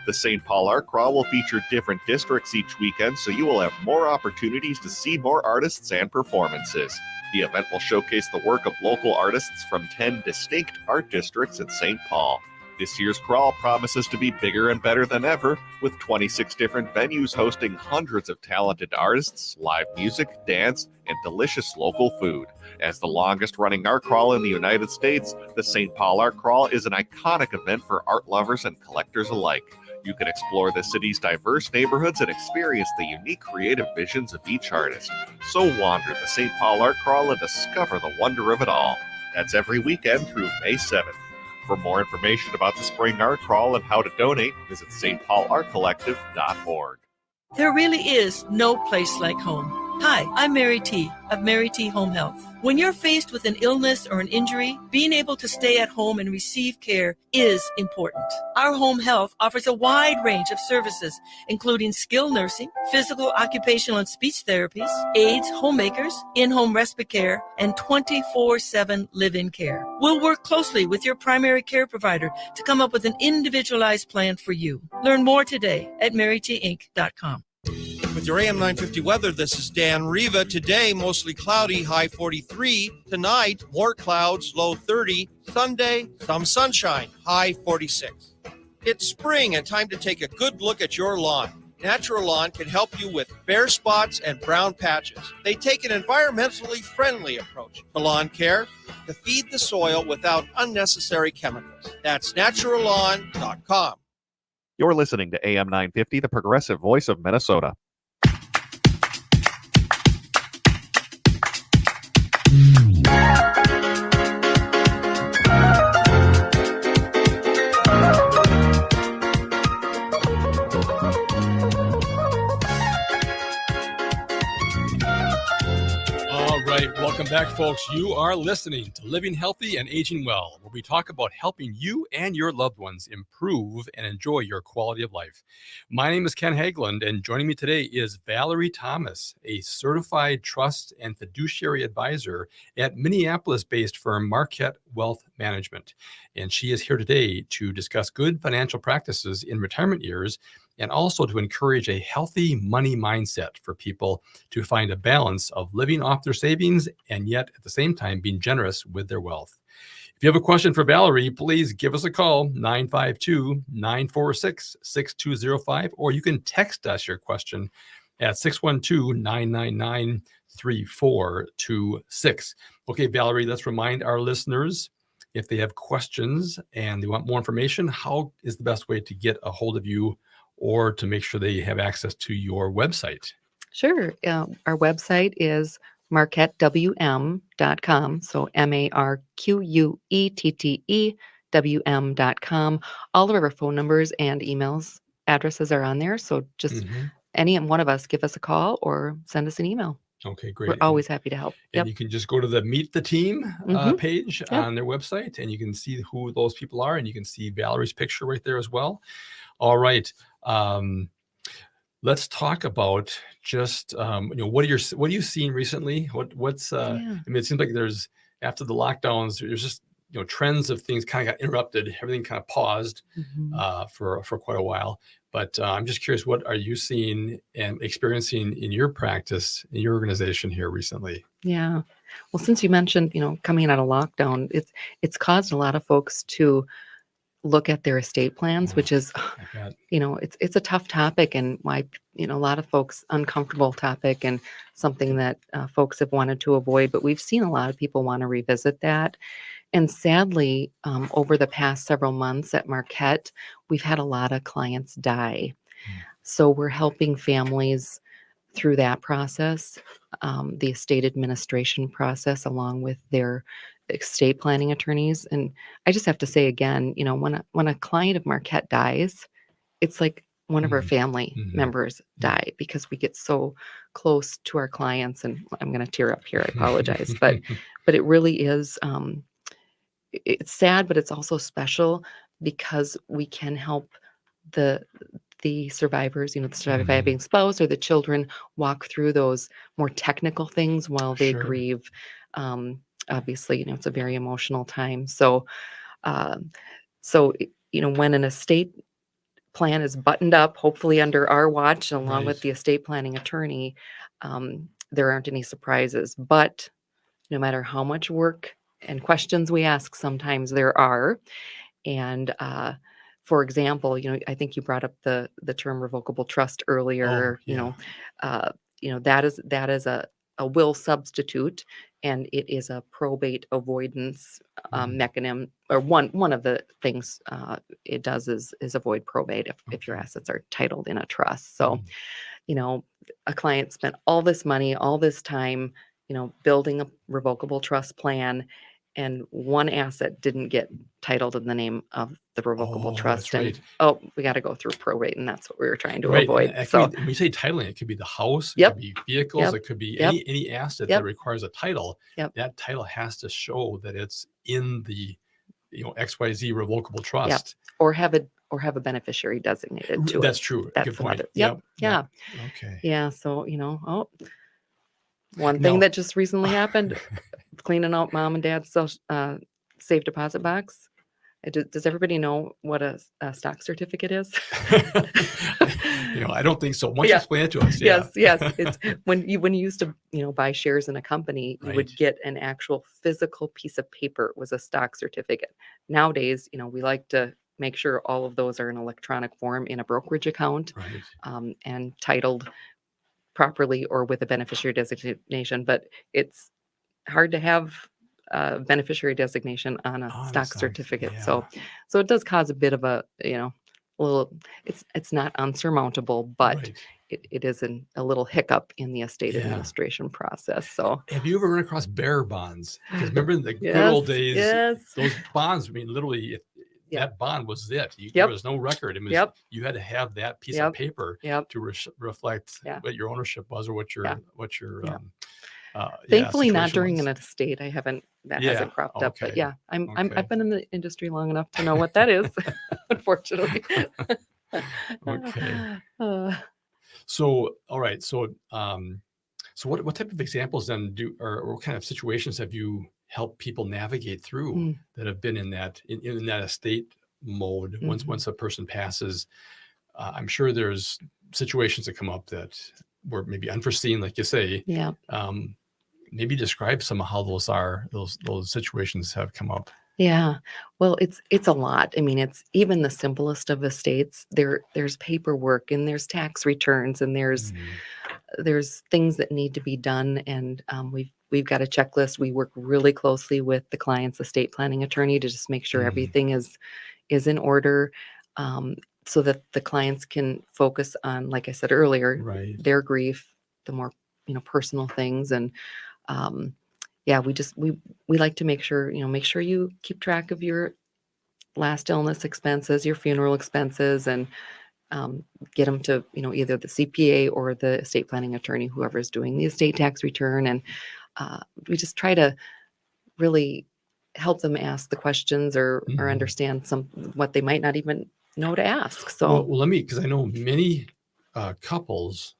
The St. Paul Art Crawl will feature different districts each weekend, so you will have more opportunities to see more artists and performances. The event will showcase the work of local artists from 10 distinct art districts in St. Paul. This year's crawl promises to be bigger and better than ever, with 26 different venues hosting hundreds of talented artists, live music, dance, and delicious local food. As the longest running art crawl in the United States, the St. Paul Art Crawl is an iconic event for art lovers and collectors alike. You can explore the city's diverse neighborhoods and experience the unique creative visions of each artist. So wander the St. Paul Art Crawl and discover the wonder of it all. That's every weekend through May 7th. For more information about the Spring Art Crawl and how to donate, visit stpaulartcollective.org. There really is no place like home. Hi, I'm Mary T. of Mary T. Home Health. When you're faced with an illness or an injury, being able to stay at home and receive care is important. Our home health offers a wide range of services, including skilled nursing, physical, occupational, and speech therapies, aides, homemakers, in-home respite care, and 24/7 live-in care. We'll work closely with your primary care provider to come up with an individualized plan for you. Learn more today at marytinc.com. With your AM 950 weather, this is Dan Riva. Today, mostly cloudy, high 43. Tonight, more clouds, low 30. Sunday, some sunshine, high 46. It's spring and time to take a good look at your lawn. Natural Lawn can help you with bare spots and brown patches. They take an environmentally friendly approach to lawn care to feed the soil without unnecessary chemicals. That's naturallawn.com. You're listening to AM 950, the progressive voice of Minnesota. All right, welcome back, folks. You are listening to Living Healthy and Aging Well, where we talk about helping you and your loved ones improve and enjoy your quality of life. My name is Ken Hageland, and joining me today is Valerie Thomas, a certified trust and fiduciary advisor at Minneapolis-based firm Marquette Wealth Management. And she is here today to discuss good financial practices in retirement years and also to encourage a healthy money mindset for people to find a balance of living off their savings and yet at the same time being generous with their wealth. If you have a question for Valerie, please give us a call, 952-946-6205, or you can text us your question at 612-999-3426. Okay, Valerie, let's remind our listeners, if they have questions and they want more information, how is the best way to get a hold of you or to make sure they have access to your website? Sure. Our website is marquettewm.com. So MARQUETTEWM.com. All of our phone numbers and emails addresses are on there. So just any one of us, give us a call or send us an email. Okay, great. We're always happy to help. And you can just go to the Meet the Team page on their website, and you can see who those people are, and you can see Valerie's picture right there as well. All right. Let's talk about just what are you seeing recently? What's I mean, it seems like there's, after the lockdowns, there's just trends of things kind of got interrupted. Everything kind of paused for quite a while. But I'm just curious, what are you seeing and experiencing in your practice, in your organization here recently? Yeah. Well, since you mentioned, coming out of lockdown, it's caused a lot of folks to look at their estate plans, which is, it's a tough topic, and why, a lot of folks uncomfortable topic and something that folks have wanted to avoid. But we've seen a lot of people want to revisit that. And sadly, over the past several months at Marquette, we've had a lot of clients die. So we're helping families through that process, the estate administration process, along with their estate planning attorneys. And I just have to say again, when a client of Marquette dies, it's like one of our family members die, because we get so close to our clients. And I'm going to tear up here, I apologize, but it really is, it's sad, but it's also special, because we can help the survivors, the surviving spouse or the children, walk through those more technical things while they grieve. Obviously, it's a very emotional time. So, when an estate plan is buttoned up, hopefully under our watch, along with the estate planning attorney, there aren't any surprises. But no matter how much work and questions we ask, sometimes there are. And for example, I think you brought up the term revocable trust earlier. That is a will substitute, and it is a probate avoidance mechanism, or one of the things it does is avoid probate if your assets are titled in a trust. So, a client spent all this money, all this time, building a revocable trust plan, and one asset didn't get titled in the name of the revocable trust. That's right. And we got to go through probate, and that's what we were trying to Right. avoid. And So, when you say titling, it could be the house, it Yep. could be vehicles, Yep. it could be Yep. any asset Yep. that requires a title. Yep. That title has to show that it's in the XYZ revocable trust. or have a beneficiary designated to it. That's true. That's Good some point. other. Yep. Yeah. Okay. Yeah. So, one thing No. that just recently happened, cleaning out mom and dad's safe deposit box. Does everybody know what a stock certificate is? I don't think so. Once you Yeah. explain it to us. Yeah. Yes. It's when you used to, buy shares in a company, you would Right. get an actual physical piece of paper. It was a stock certificate. Nowadays, we like to make sure all of those are in electronic form in a brokerage account, Right. and titled properly or with a beneficiary designation. But it's hard to have a beneficiary designation on a stock certificate. So it does cause a bit of a, little, it's not unsurmountable, but Right. it is a little hiccup in the estate Yeah. administration process. So Have you ever run across bearer bonds? Because remember in the good old days, yes. those bonds, literally, Yep. that bond was it. There Yep. was no record. It was, Yep. you had to have that piece Yep. of paper Yep. to reflect Yeah. what your ownership was or what your, Yeah. Yeah. Thankfully, not situation during was. an estate. That Yeah, hasn't cropped up. But okay, yeah, okay. I've been in the industry long enough to know what that is. Unfortunately. Okay. Uh, So, all right. So, what type of examples then or what kind of situations have you helped people navigate through Mm. that have been in that estate mode once a person passes? I'm sure there's situations that come up that were maybe unforeseen, like you say. Yeah. Maybe describe some of how those situations have come up. Yeah. Well, it's a lot. I mean, it's even the simplest of estates. There's paperwork, and there's tax returns, and there's things that need to be done. And we've got a checklist. We work really closely with the client's estate planning attorney to just make sure everything is in order, so that the clients can focus on, like I said earlier, Right. their grief, the more personal things. And we like to make sure you keep track of your last illness expenses, your funeral expenses, and get them to either the CPA or the estate planning attorney, whoever's doing the estate tax return. And we just try to really help them ask the questions or understand what they might not even know to ask. So Well, because I know many couples,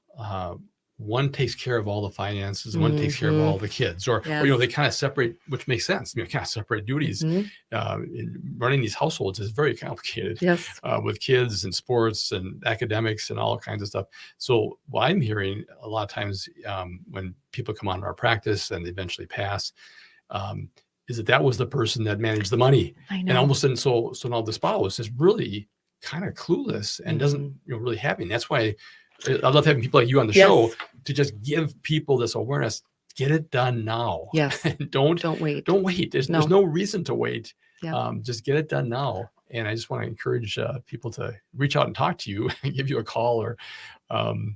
one takes care of all the finances, one takes care of all the kids, or they kind of separate, which makes sense. Kind of separate duties. In running these households is very complicated. Yes. With kids and sports and academics and all kinds of stuff. So what I'm hearing a lot of times when people come on our practice and they eventually pass, is that was the person that managed the money. I know. And almost so now the spouse is really kind of clueless and doesn't really have it. And that's why I love having people like you on the show to just give people this awareness. Get it done now. Yes. don't wait. Don't wait. There's no reason to wait. Yeah. Just get it done now. And I just want to encourage people to reach out and talk to you, give you a call, or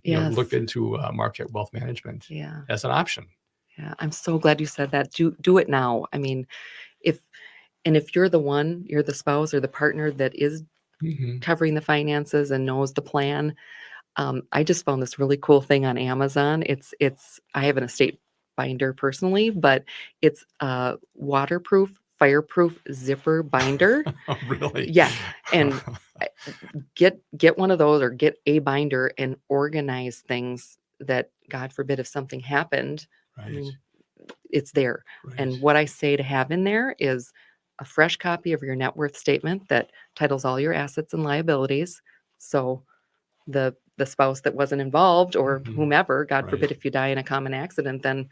look into market wealth management as an option. Yeah, I'm so glad you said that. Do it now. I mean, if you're the spouse or the partner that is covering the finances and knows the plan. I just found this really cool thing on Amazon. I have an estate binder personally, but it's a waterproof, fireproof zipper binder. Oh, really? Yeah. And get one of those, or get a binder and organize things that, God forbid, if something happened, I mean, it's there. Right. And what I say to have in there is a fresh copy of your net worth statement that titles all your assets and liabilities. So the spouse that wasn't involved, or whomever, God forbid, if you die in a common accident, then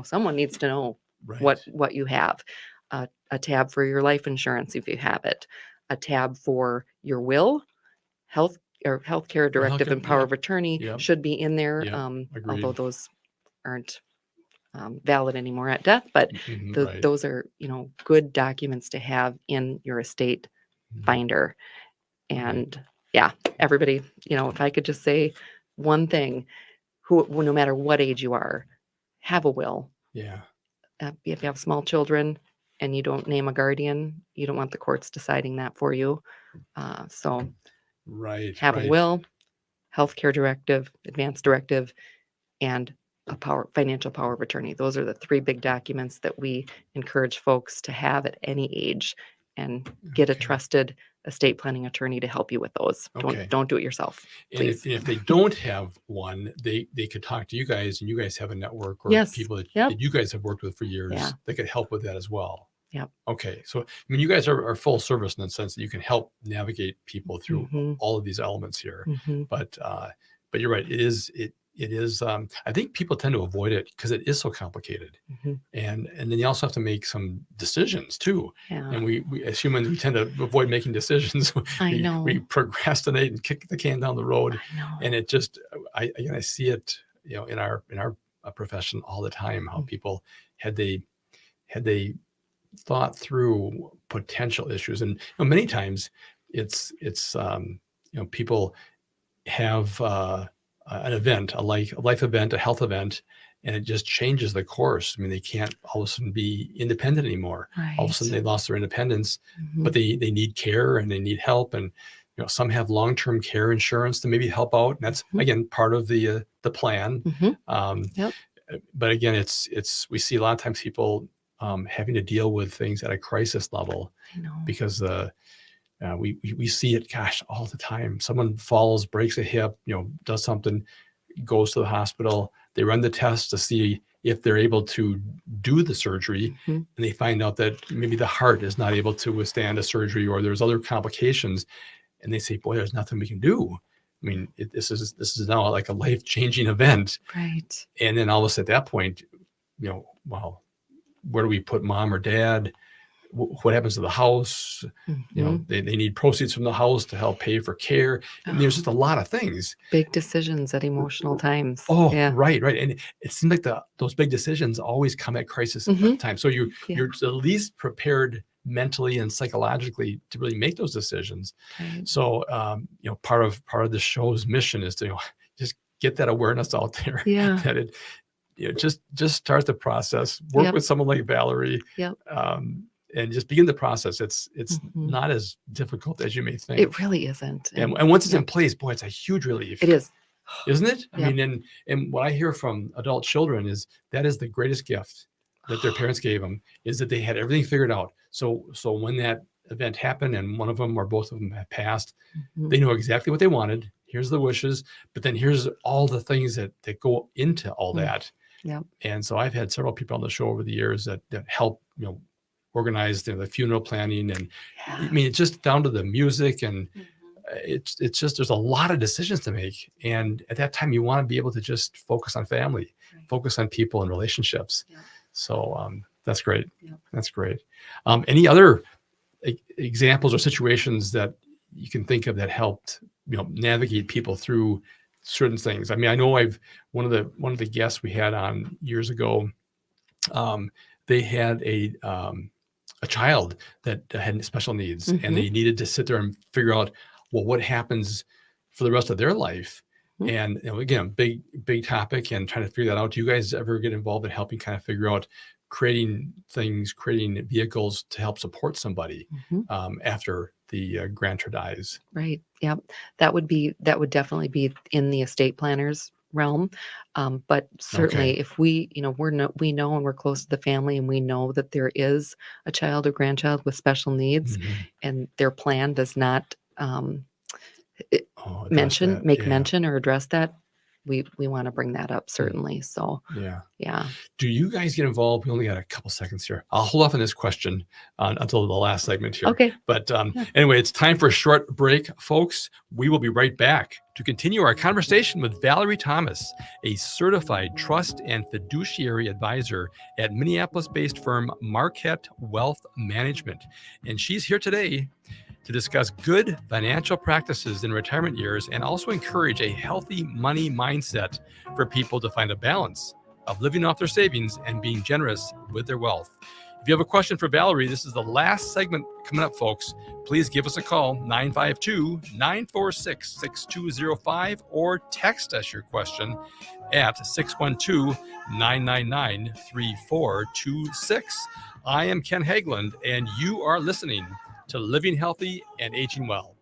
someone needs to know what you have. a tab for your life insurance if you have it, a tab for your will, health or healthcare directive and power of attorney Yep. should be in there. Yep. Although Agreed. those aren't valid anymore at death, but Right. those are, good documents to have in your estate binder. And yeah, everybody, if I could just say one thing, no matter what age you are, have a will. Yeah. If you have small children and you don't name a guardian, you don't want the courts deciding that for you. So Right. have a will, healthcare directive, advance directive, and a financial power of attorney. Those are the three big documents that we encourage folks to have at any age, and get a trusted estate planning attorney to help you with those. Okay. Don't do it yourself, And please. if they don't have one, they could talk to you guys, and you guys have a network or Yes. people that, Yep. that you guys have worked with for years Yeah. that could help with that as well. Yep. Okay. So, you guys are full service in the sense that you can help navigate people through Mhm. all of these elements here. Mhm. But you're right. It is, I think people tend to avoid it because it is so complicated. Mhm. And then you also have to make some decisions too. Yeah. And we as humans, we tend to avoid making decisions. I know. We procrastinate and kick the can down the road. I know. And it just, I see it, in our profession all the time, how people had they thought through potential issues. And many times it's people have an event, a life event, a health event, and it just changes the course. I mean, they can't all of a sudden be independent anymore. All of a sudden they lost their independence, but they need care and they need help. And some have long-term care insurance to maybe help out. And that's again part of the plan. Yep. But again, it's we see a lot of times people having to deal with things at a crisis level I know. because we see it, gosh, all the time. Someone falls, breaks a hip, does something, goes to the hospital. They run the test to see if they're able to do the surgery, and they find out that maybe the heart is not able to withstand a surgery, or there's other complications, and they say, "Boy, there's nothing we can do." I mean, this is now like a life-changing event, Right. and then all of a sudden at that point, well, where do we put mom or dad? What happens to the house? They need proceeds from the house to help pay for care. And there's just a lot of things. Big decisions at emotional times. Oh, yeah. right. And it seems like those big decisions always come at crisis time. So you're at least prepared mentally and psychologically to really make those decisions. Right. So part of the show's mission is to just get that awareness out there. Yeah. That it just start the process. Work with someone like Valerie. Yep. And just begin the process. It's not as difficult as you may think. It really isn't. And once it's in place, boy, it's a huge relief. It is. Isn't it? I Yep. mean, and what I hear from adult children is that is the greatest gift that their parents gave them, is that they had everything figured out. So when that event happened and one of them or both of them have passed, they know exactly what they wanted. Here's the wishes, but then here's all the things that go into all that. Yep. And so I've had several people on the show over the years that help, organize the funeral planning. And I mean, it's just down to the music, and it's just, there's a lot of decisions to make. And at that time you want to be able to just focus on family, focus on people and relationships. So that's great. That's great. Any other examples or situations that you can think of that helped, navigate people through certain things? I mean, I know one of the guests we had on years ago, they had a child that had special needs, and they needed to sit there and figure out, well, what happens for the rest of their life. And again, big topic, and trying to figure that out. Do you guys ever get involved in helping kind of figure out creating vehicles to help support somebody after the grantor dies? Right. Yep. That would definitely be in the estate planner's realm. But certainly if we, we know and we're close to the family, and we know that there is a child or grandchild with special needs, and their plan does not mention or address that, we want to bring that up certainly. So Yeah. yeah. Do you guys get involved? We only got a couple seconds here. I'll hold off on this question until the last segment here. Okay. But anyway, it's time for a short break, folks. We will be right back to continue our conversation with Valerie Thomas, a certified trust and fiduciary advisor at Minneapolis-based firm Marquette Wealth Management. And she's here today to discuss good financial practices in retirement years and also encourage a healthy money mindset for people to find a balance of living off their savings and being generous with their wealth. If you have a question for Valerie, this is the last segment coming up, folks. Please give us a call, 952-946-6205, or text us your question at 612-999-3426. I am Ken Hageland, and you are listening to Living Healthy and Aging Well.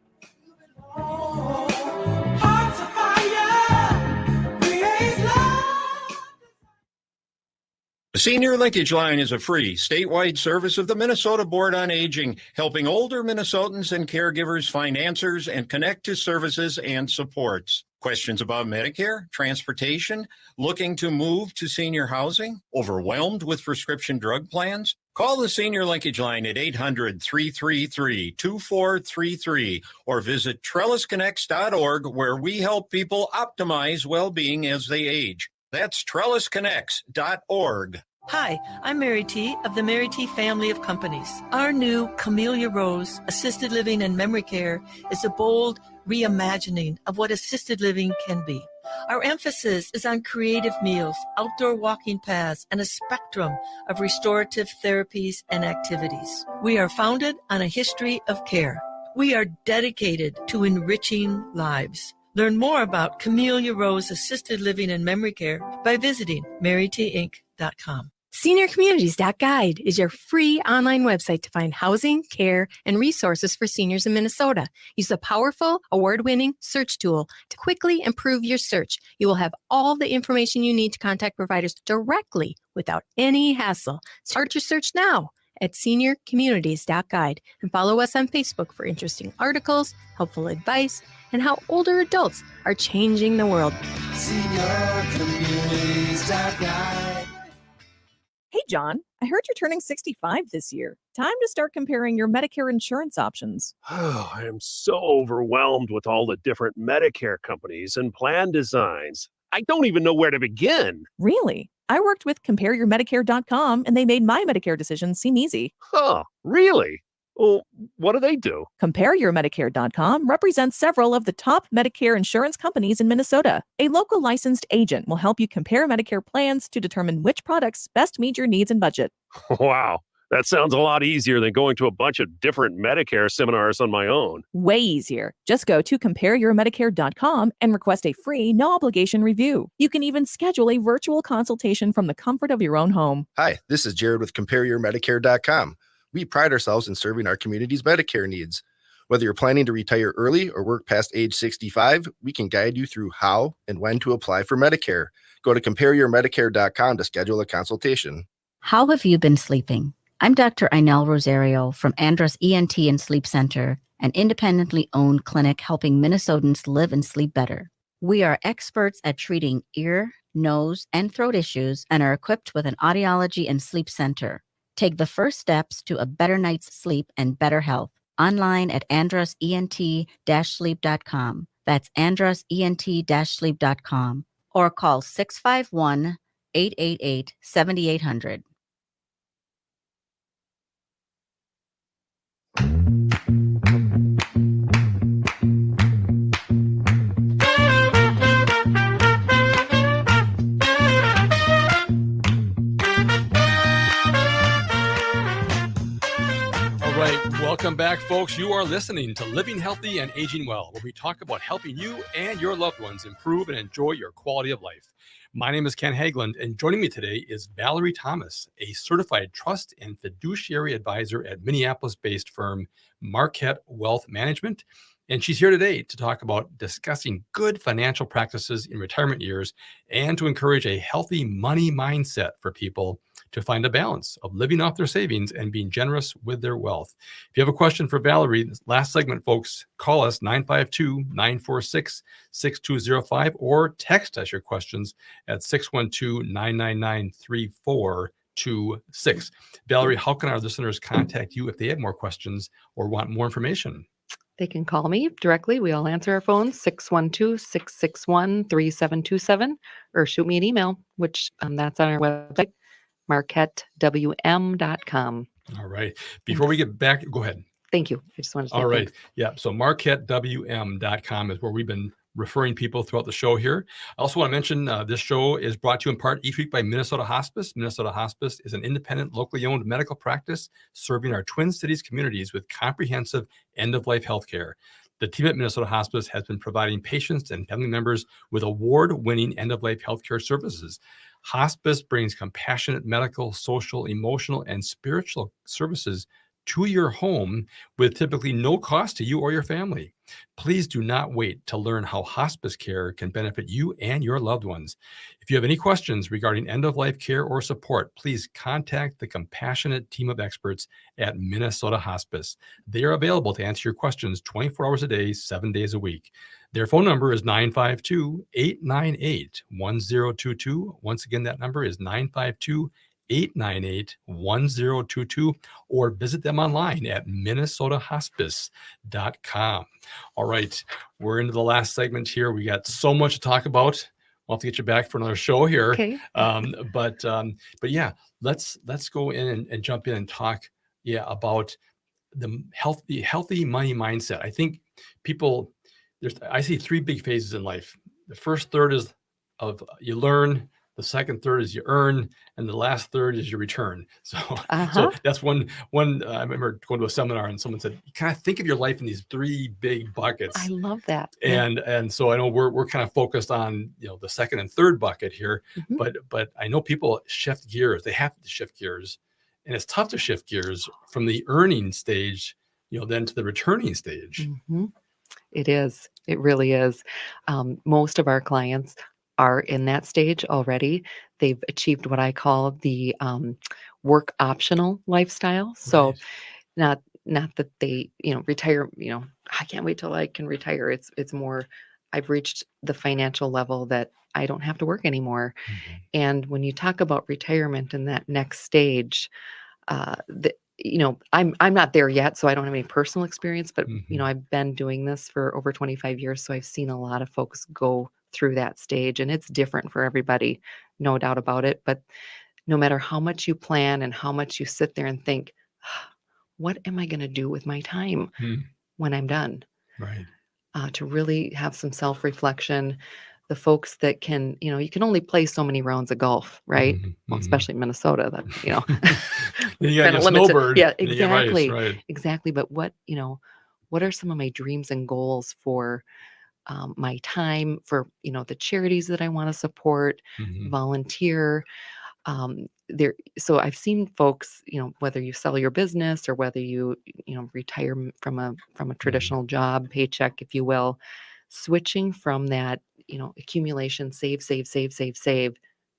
The Senior Linkage Line is a free statewide service of the Minnesota Board on Aging, helping older Minnesotans and caregivers find answers and connect to services and supports. Questions about Medicare, transportation, looking to move to senior housing, overwhelmed with prescription drug plans? Call the Senior Linkage Line at 800-333-2433 or visit trellisconnects.org, where we help people optimize well-being as they age. That's trellisconnects.org. Hi, I'm Mary T. of the Mary T. family of companies. Our new Camellia Rose Assisted Living and Memory Care is a bold reimagining of what assisted living can be. Our emphasis is on creative meals, outdoor walking paths, and a spectrum of restorative therapies and activities. We are founded on a history of care. We are dedicated to enriching lives. Learn more about Camellia Rose Assisted Living and Memory Care by visiting marytinc.com. SeniorCommunities.guide is your free online website to find housing, care, and resources for seniors in Minnesota. Use the powerful, award-winning search tool to quickly improve your search. You will have all the information you need to contact providers directly without any hassle. Start your search now at SeniorCommunities.guide and follow us on Facebook for interesting articles, helpful advice, and how older adults are changing the world. SeniorCommunities.guide. Hey, John, I heard you're turning 65 this year. Time to start comparing your Medicare insurance options. Oh, I am so overwhelmed with all the different Medicare companies and plan designs. I don't even know where to begin. Really? I worked with CompareYourMedicare.com, and they made my Medicare decisions seem easy. Huh, really? Well, what do they do? CompareYourMedicare.com represents several of the top Medicare insurance companies in Minnesota. A local licensed agent will help you compare Medicare plans to determine which products best meet your needs and budget. Wow, that sounds a lot easier than going to a bunch of different Medicare seminars on my own. Way easier. Just go to CompareYourMedicare.com and request a free, no-obligation review. You can even schedule a virtual consultation from the comfort of your own home. Hi, this is Jared with CompareYourMedicare.com. We pride ourselves in serving our community's Medicare needs. Whether you're planning to retire early or work past age 65, we can guide you through how and when to apply for Medicare. Go to CompareYourMedicare.com to schedule a consultation. How have you been sleeping? I'm Dr. Inel Rosario from Andrus ENT and Sleep Center, an independently owned clinic helping Minnesotans live and sleep better. We are experts at treating ear, nose, and throat issues and are equipped with an audiology and sleep center. Take the first steps to a better night's sleep and better health. Online at andrusent-sleep.com. That's andrusent-sleep.com. Or call 651-888-7800. Welcome back, folks. You are listening to Living Healthy and Aging Well, where we talk about helping you and your loved ones improve and enjoy your quality of life. My name is Ken Hageland, and joining me today is Valerie Thomas, a certified trust and fiduciary advisor at Minneapolis-based firm Marquette Wealth Management. And she's here today to talk about discussing good financial practices in retirement years and to encourage a healthy money mindset for people to find a balance of living off their savings and being generous with their wealth. If you have a question for Valerie, this last segment, folks, call us 952-946-6205 or text us your questions at 612-999-3426. Valerie, how can our listeners contact you if they have more questions or want more information? They can call me directly. We all answer our phones, 612-661-3727, or shoot me an email, which that's on our website, marquettewm.com. All right. Before we get back, go ahead. Thank you. I just wanted to say all right. thanks. Yeah. So marquettewm.com is where we've been referring people throughout the show here. I also want to mention this show is brought to you in part each week by Minnesota Hospice. Minnesota Hospice is an independent, locally owned medical practice serving our Twin Cities communities with comprehensive end-of-life healthcare. The team at Minnesota Hospice has been providing patients and family members with award-winning end-of-life healthcare services. Hospice brings compassionate medical, social, emotional, and spiritual services to your home with typically no cost to you or your family. Please do not wait to learn how hospice care can benefit you and your loved ones. If you have any questions regarding end-of-life care or support, please contact the compassionate team of experts at Minnesota Hospice. They are available to answer your questions 24 hours a day, 7 days a week. Their phone number is 952-898-1022. Once again, that number is 952-898-1022, or visit them online at minnesotahospice.com. All right, we're into the last segment here. We got so much to talk about. We'll have to get you back for another show here. Okay. But yeah, let's go in and jump in and talk about the healthy money mindset. I think I see three big phases in life. The first third is of you learn. The second third is you earn, and the last third is you return. So, so that's one. I remember going to a seminar and someone said, you kind of think of your life in these three big buckets. I love that. And so I know we're kind of focused on the second and third bucket here, but I know people shift gears. They have to shift gears, and it's tough to shift gears from the earning stage, then to the returning stage. Mm-hmm. It is. It really is. Most of our clients are in that stage already. They've achieved what I call the work optional lifestyle. So not that they, retire, I can't wait till I can retire. It's more, I've reached the financial level that I don't have to work anymore. Mm-hmm. And when you talk about retirement in that next stage, I'm not there yet, so I don't have any personal experience, but I've been doing this for over 25 years. So I've seen a lot of folks go through that stage, and it's different for everybody, no doubt about it. But no matter how much you plan and how much you sit there and think, what am I going to do with my time when I'm done? Right. To really have some self-reflection. The folks that can, you can only play so many rounds of golf, right? Well, especially in Minnesota, that, you got your limited. snowbird. Yeah, exactly. Right. Exactly. But what are some of my dreams and goals for my time, for, the charities that I want to support, volunteer, so I've seen folks, whether you sell your business or whether you, retire from a traditional job, paycheck, if you will, switching from that, accumulation, save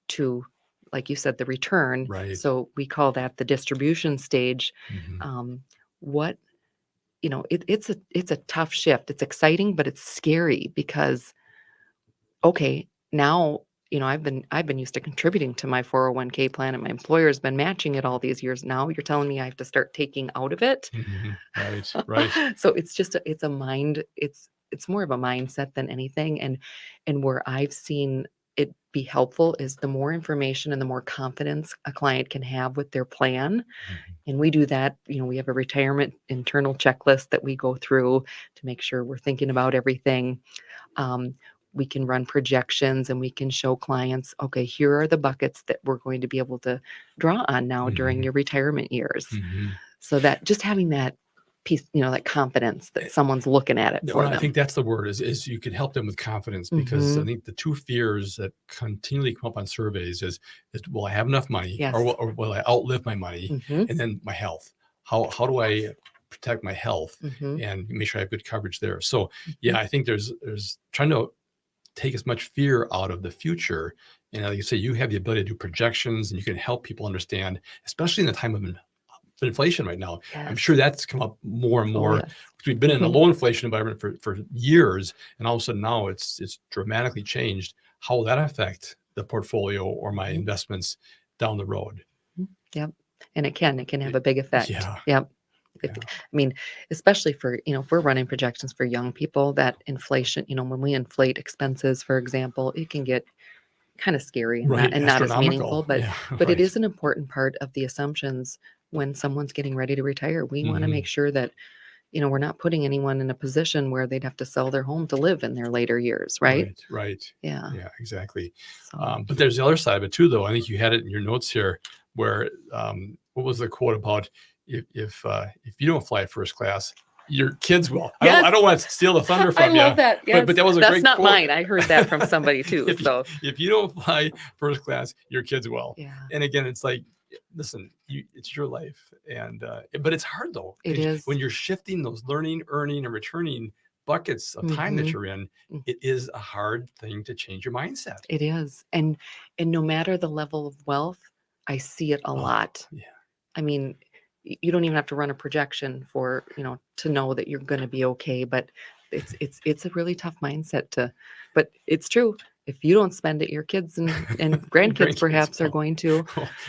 to, like you said, the return. Right. So we call that the distribution stage. It's a tough shift. It's exciting, but it's scary because, okay, now, I've been used to contributing to my 401k plan, and my employer's been matching it all these years. Now you're telling me I have to start taking out of it. Right. So it's more of a mindset than anything. And where I've seen it be helpful is the more information and the more confidence a client can have with their plan. And we do that, we have a retirement internal checklist that we go through to make sure we're thinking about everything. We can run projections and we can show clients, okay, here are the buckets that we're going to be able to draw on now during your retirement years. So that just having that piece, that confidence that someone's looking at it for them. I think that's the word is you can help them with confidence, because I think the two fears that continually come up on surveys is will I have enough money, or will I outlive my money? And then my health. How do I protect my health and make sure I have good coverage there? So I think there's trying to take as much fear out of the future. And like you say, you have the ability to do projections, and you can help people understand, especially in the time of inflation right now. I'm Yes. sure that's come up more and more. yes. We've been in a Mhm. low inflation environment for years, and all of a sudden now it's dramatically changed. How will that affect the portfolio or my investments down the road? Yep. And it can have a big effect. Yeah. Yep. I mean, especially for, if we're running projections for young people, that inflation, when we inflate expenses, for example, it can get kind of scary and Right, not as meaningful, astronomical. but Yeah, but right. it is an important part of the assumptions when someone's getting ready to retire. We want to Mhm. make sure that, we're not putting anyone in a position where they'd have to sell their home to live in their later years, right? Right. Yeah. Yeah, exactly. So, But there's the other side of it too, though. I think you had it in your notes here, where what was the quote about if you don't fly first class, your kids will. Yes. I don't want to steal the thunder I from you. love that. Yes. But that was a That's great not quote. mine. I heard that from somebody too. if, So if you don't fly first class, your kids will. yeah, And again, it's like, listen, it's your life, and but it's hard though. it 'cause is. when you're shifting those learning, earning, and returning buckets of time that Mhm. you're in. Mm. It is a hard thing to change your mindset. It is. And no matter the level of wealth, I see it a lot. yeah. I mean, you don't even have to run a projection for, to know that you're going to be okay, but it's a really tough mindset but it's true. If you don't spend it, your kids and grandkids perhaps are will. going to.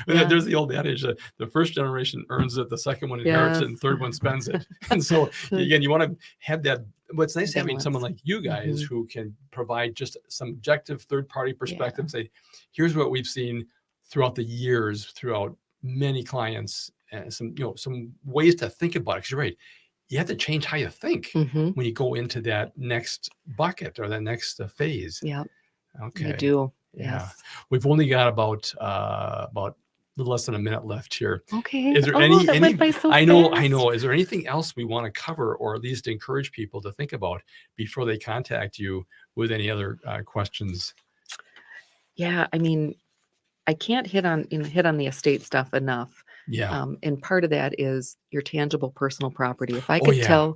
And Yeah. there's the old adage that the first generation earns it, the second one inherits it, and the third one spends it. And so again, you want to have that. What's nice having someone like you guys Mhm. who can provide just some objective third-party perspective. Say, here's what we've seen throughout the years, throughout many clients, and some ways to think about it. Because you're right, you have to change how you think Mhm. when you go into that next bucket or that next phase. Yeah. Okay. You do. Yeah. Yes. We've only got about a little less than a minute left here. Okay. Is there that went by so I know. fast. Is there anything else we want to cover, or at least encourage people to think about before they contact you with any other questions? Yeah. I mean, I can't hit on the estate stuff enough. Yeah. And part of that is your tangible personal property. If I Oh, could yeah.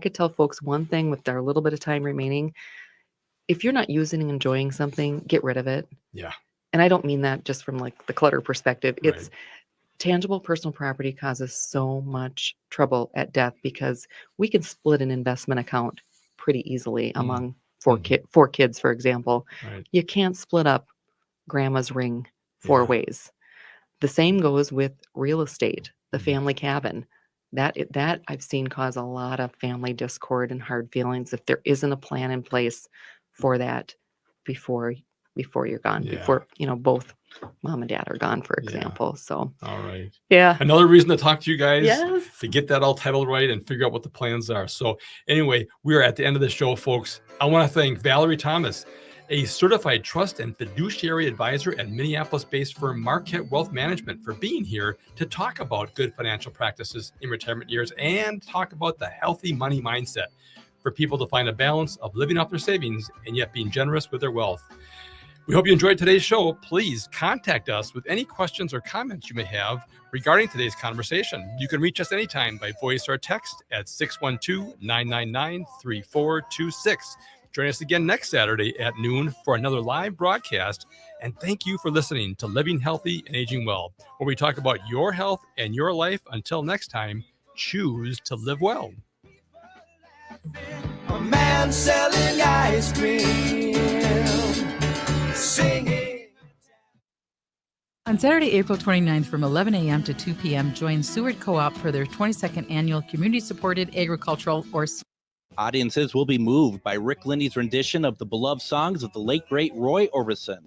tell folks one thing with our little bit of time remaining, if you're not using and enjoying something, get rid of it. Yeah. And I don't mean that just from like the clutter perspective. Right. It's tangible personal property causes so much trouble at death because we can split an investment account pretty easily among four kids, for example. Right. You can't split up grandma's ring 4 ways. The same goes with real estate, the family cabin. That I've seen cause a lot of family discord and hard feelings if there isn't a plan in place for that before you're gone, Yeah. before both mom and dad are gone, for example. So All right. yeah. Another reason to talk to you guys. Yes. To get that all titled right and figure out what the plans are. So anyway, we are at the end of the show, folks. I want to thank Valerie Thomas, a certified trust and fiduciary advisor at Minneapolis-based firm Marquette Wealth Management, for being here to talk about good financial practices in retirement years and talk about the healthy money mindset for people to find a balance of living off their savings and yet being generous with their wealth. We hope you enjoyed today's show. Please contact us with any questions or comments you may have regarding today's conversation. You can reach us anytime by voice or text at 612-999-3426. Join us again next Saturday at noon for another live broadcast. And thank you for listening to Living Healthy and Aging Well, where we talk about your health and your life. Until next time, choose to live well. A man selling ice cream, singing. On Saturday, April 29th from 11 a.m. to 2 p.m., join Seward Co-op for their 22nd annual community-supported agricultural or Audiences will be moved by Rick Lindy's rendition of the beloved songs of the late, great Roy Orbison.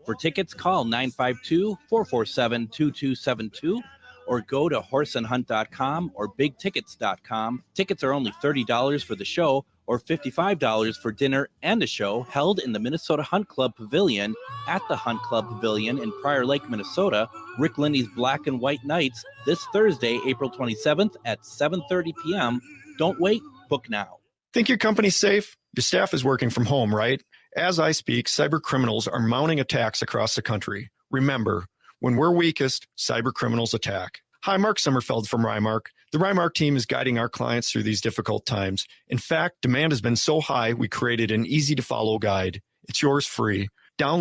For tickets, call 952-447-2272 or go to horseandhunt.com or bigtickets.com. Tickets are only $30 for the show or $55 for dinner and a show held in the Minnesota Hunt Club Pavilion at the Hunt Club Pavilion in Prior Lake, Minnesota. Rick Lindy's Black and White Nights this Thursday, April 27th at 7:30 p.m. Don't wait, book now. Think your company's safe? Your staff is working from home, right? As I speak, cyber criminals are mounting attacks across the country. Remember, when we're weakest, cyber criminals attack. Hi, Mark Sommerfeld from Rymark. The Rymark team is guiding our clients through these difficult times. In fact, demand has been so high, we created an easy-to-follow guide. It's yours free.